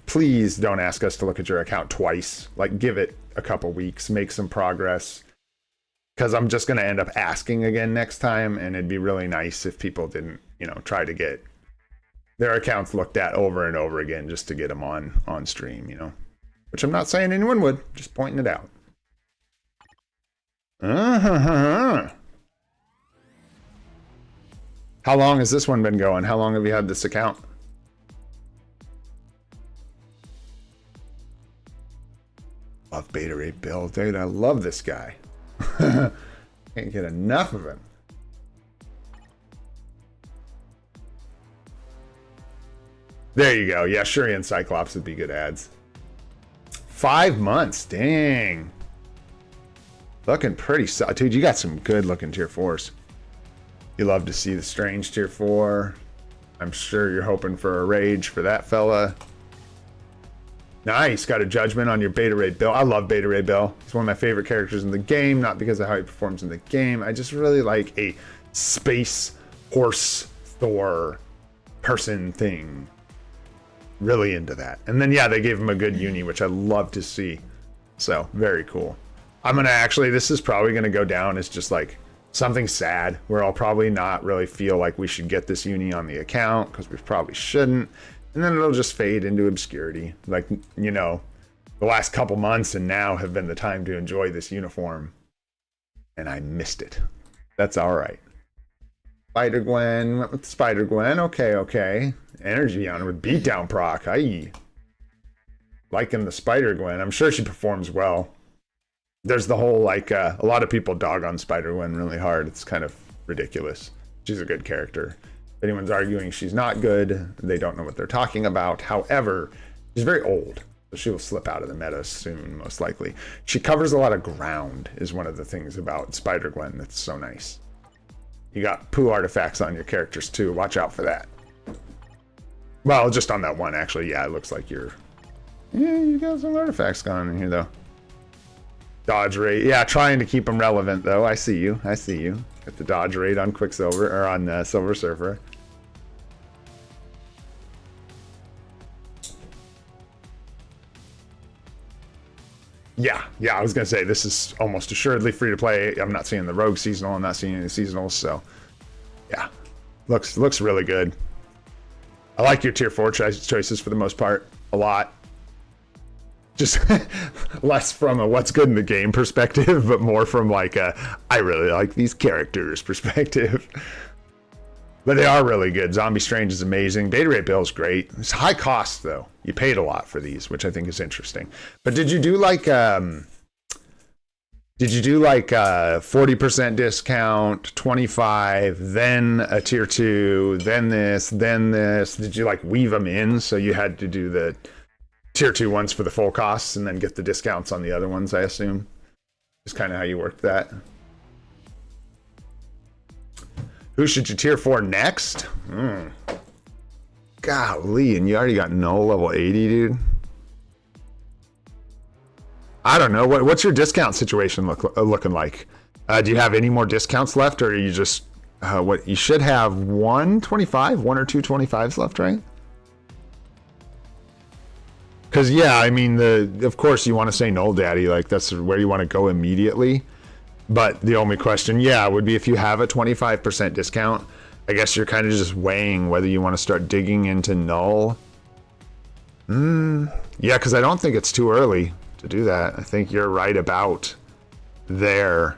please don't ask us to look at your account twice. Like, give it a couple weeks, make some progress. Because I'm just going to end up asking again next time, and it'd be really nice if people didn't, try to get their accounts looked at over and over again just to get them on stream, Which I'm not saying anyone would, just pointing it out. How long has this one been going? How long have you had this account? Love Beta Ray Bill, dude. I love this guy. Can't get enough of him. There you go. Yeah, Shuri and Cyclops would be good ads. 5 months. Dang. Looking pretty solid. Dude, you got some good looking tier 4s. You love to see the Strange tier 4. I'm sure you're hoping for a rage for that fella. Nice. Got a judgment on your Beta Ray Bill. I love Beta Ray Bill. He's one of my favorite characters in the game. Not because of how he performs in the game. I just really like a space horse Thor person thing. Really into that. And then, yeah, they gave him a good uni, which I love to see. So, very cool. I'm going to actually, this is probably going to go down as just like something sad where I'll probably not really feel like we should get this uni on the account because we probably shouldn't. And then it'll just fade into obscurity. Like, the last couple months and now have been the time to enjoy this uniform. And I missed it. That's all right. Spider-Gwen, went with Spider-Gwen. Okay. Energy on with beatdown proc. Aye. Liking the Spider-Gwen. I'm sure she performs well. There's the whole, like, a lot of people dog on Spider-Gwen really hard. It's kind of ridiculous. She's a good character. If anyone's arguing she's not good, they don't know what they're talking about. However, she's very old, so she will slip out of the meta soon, most likely. She covers a lot of ground, is one of the things about Spider-Gwen that's so nice. You got poo artifacts on your characters, too. Watch out for that. Well, just on that one, actually. Yeah, it looks like you're... Yeah, you got some artifacts going in here, though. Dodge rate. Yeah, trying to keep them relevant, though. I see you. Gotta At the dodge rate on Quicksilver, or on Silver Surfer. Yeah, I was gonna say this is almost assuredly free to play. I'm not seeing the Rogue seasonal. I'm not seeing any seasonals, so yeah, looks really good. I like your tier 4 choices for the most part a lot. Just less from a what's good in the game perspective, but more from like a I really like these characters perspective. But they are really good. Zombie Strange is amazing. Data rate bill is great. It's high cost though. You paid a lot for these, which I think is interesting. But did you do like 40% discount, 25, then a tier 2, then this, then this? Did you like weave them in so you had to do the tier 2 ones for the full costs and then get the discounts on the other ones, I assume? Is kind of how you worked that. Who should you tier 4 next? Golly, and you already got null level 80, dude. I don't know. What's your discount situation looking like? Do you have any more discounts left, or are you just what? You should have one or two 25s left, right? Because yeah, I mean, of course you want to say null daddy, like that's where you want to go immediately. But the only question, yeah, would be if you have a 25% discount, I guess you're kind of just weighing whether you want to start digging into null. Yeah, because I don't think it's too early to do that. I think you're right about there.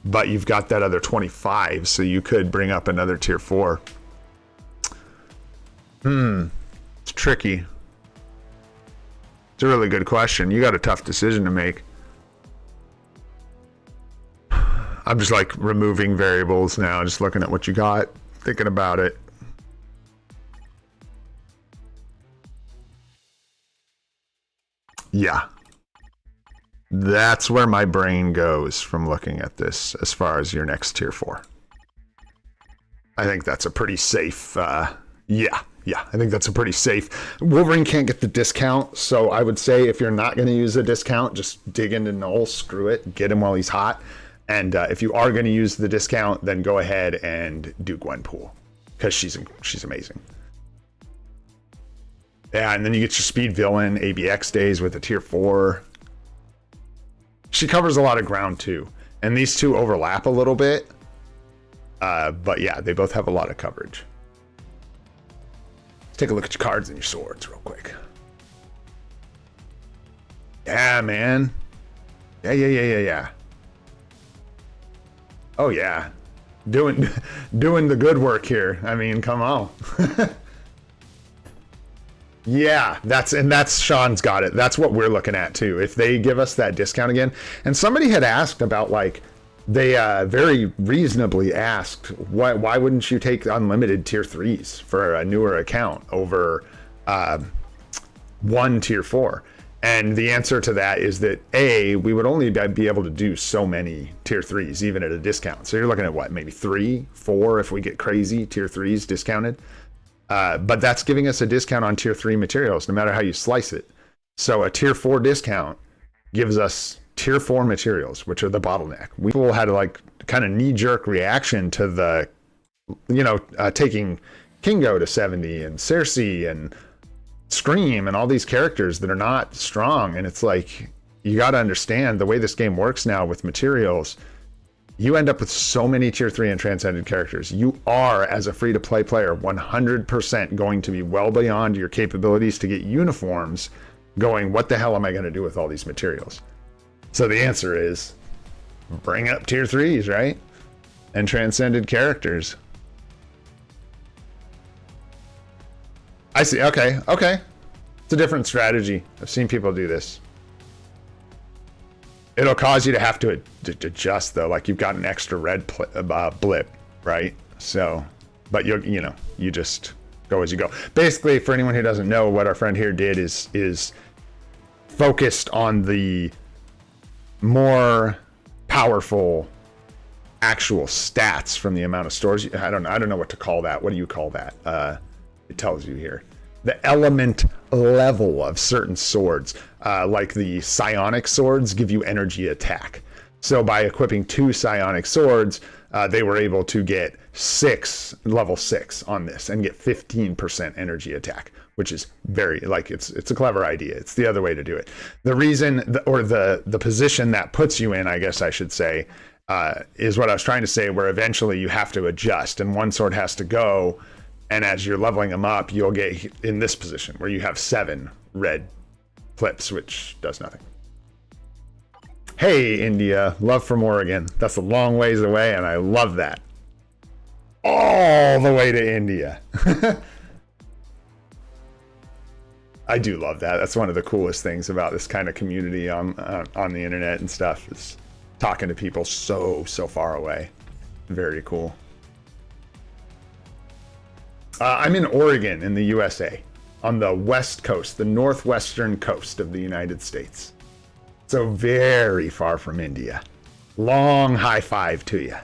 But you've got that other 25, so you could bring up another tier 4. It's tricky. It's a really good question. You got a tough decision to make. I'm just like removing variables now, just looking at what you got, thinking about it. Yeah. That's where my brain goes from looking at this as far as your next tier 4. I think that's a pretty safe, yeah, I think that's a pretty safe. Wolverine can't get the discount, so I would say if you're not going to use a discount, just dig into null, screw it, get him while he's hot. And if you are going to use the discount, then go ahead and do Gwenpool, because she's amazing. Yeah, and then you get your speed villain, ABX days with a tier 4. She covers a lot of ground too, and these two overlap a little bit. But yeah, they both have a lot of coverage. Let's take a look at your cards and your swords real quick. Yeah, man. Yeah. Oh yeah, doing the good work here. I mean, come on. Yeah, that's Sean's got it. That's what we're looking at too. If they give us that discount again, and somebody had asked about like, they very reasonably asked why wouldn't you take unlimited tier 3s for a newer account over one tier 4? And the answer to that is that A, we would only be able to do so many tier 3s, even at a discount. So you're looking at what, maybe 3, 4 if we get crazy tier 3s discounted. But that's giving us a discount on tier 3 materials, no matter how you slice it. So a tier 4 discount gives us tier 4 materials, which are the bottleneck. We all had a like kind of knee-jerk reaction to the, taking Kingo to 70 and Cersei and Scream and all these characters that are not strong. And it's like, you got to understand the way this game works now with materials. You end up with so many tier 3 and transcended characters. You are, as a free-to-play player, 100% going to be well beyond your capabilities to get uniforms going, what the hell am I going to do with all these materials? So the answer is bring up tier 3s, right? And transcended characters. I see. Okay. It's a different strategy. I've seen people do this. It'll cause you to have to adjust though. Like you've got an extra red blip, right? So, but you just go as you go. Basically, for anyone who doesn't know, what our friend here did is focused on the more powerful actual stats from the amount of stores. I don't know what to call that. What do you call that? It tells you here. The element level of certain swords, like the psionic swords, give you energy attack. So by equipping 2 psionic swords, they were able to get level 6 on this and get 15% energy attack, which is very, like, it's a clever idea. It's the other way to do it. The reason, or the position that puts you in, I guess I should say, is what I was trying to say, where eventually you have to adjust and one sword has to go. And as you're leveling them up, you'll get in this position where you have 7 red clips, which does nothing. Hey, India, love from Oregon. That's a long ways away, and I love that. All the way to India. I do love that. That's one of the coolest things about this kind of community on the internet and stuff, is talking to people so far away. Very cool. I'm in Oregon in the USA, on the west coast, the northwestern coast of the United States. So very far from India. Long high five to you.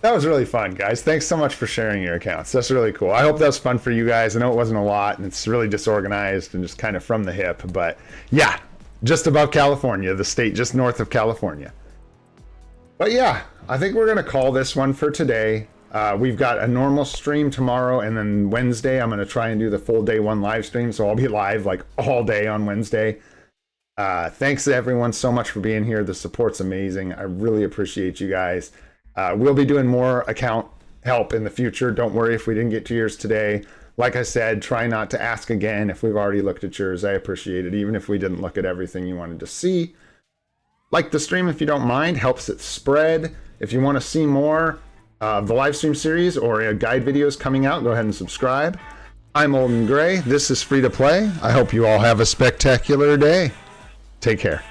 That was really fun, guys. Thanks so much for sharing your accounts. That's really cool. I hope that was fun for you guys. I know it wasn't a lot, and it's really disorganized and just kind of from the hip. But yeah, just above California, the state just north of California. But yeah, I think we're going to call this one for today. We've got a normal stream tomorrow, and then Wednesday I'm going to try and do the full day 1 live stream, so I'll be live like all day on Wednesday. Thanks to everyone so much for being here. The support's amazing. I really appreciate you guys. We'll be doing more account help in the future. Don't worry if we didn't get to yours today. Like I said, try not to ask again if we've already looked at yours. I appreciate it, even if we didn't look at everything you wanted to see. Like the stream if you don't mind, helps it spread. If you want to see more of the live stream series or guide videos coming out, go ahead and subscribe. I'm Olden Gray. This is Free to Play. I hope you all have a spectacular day. Take care.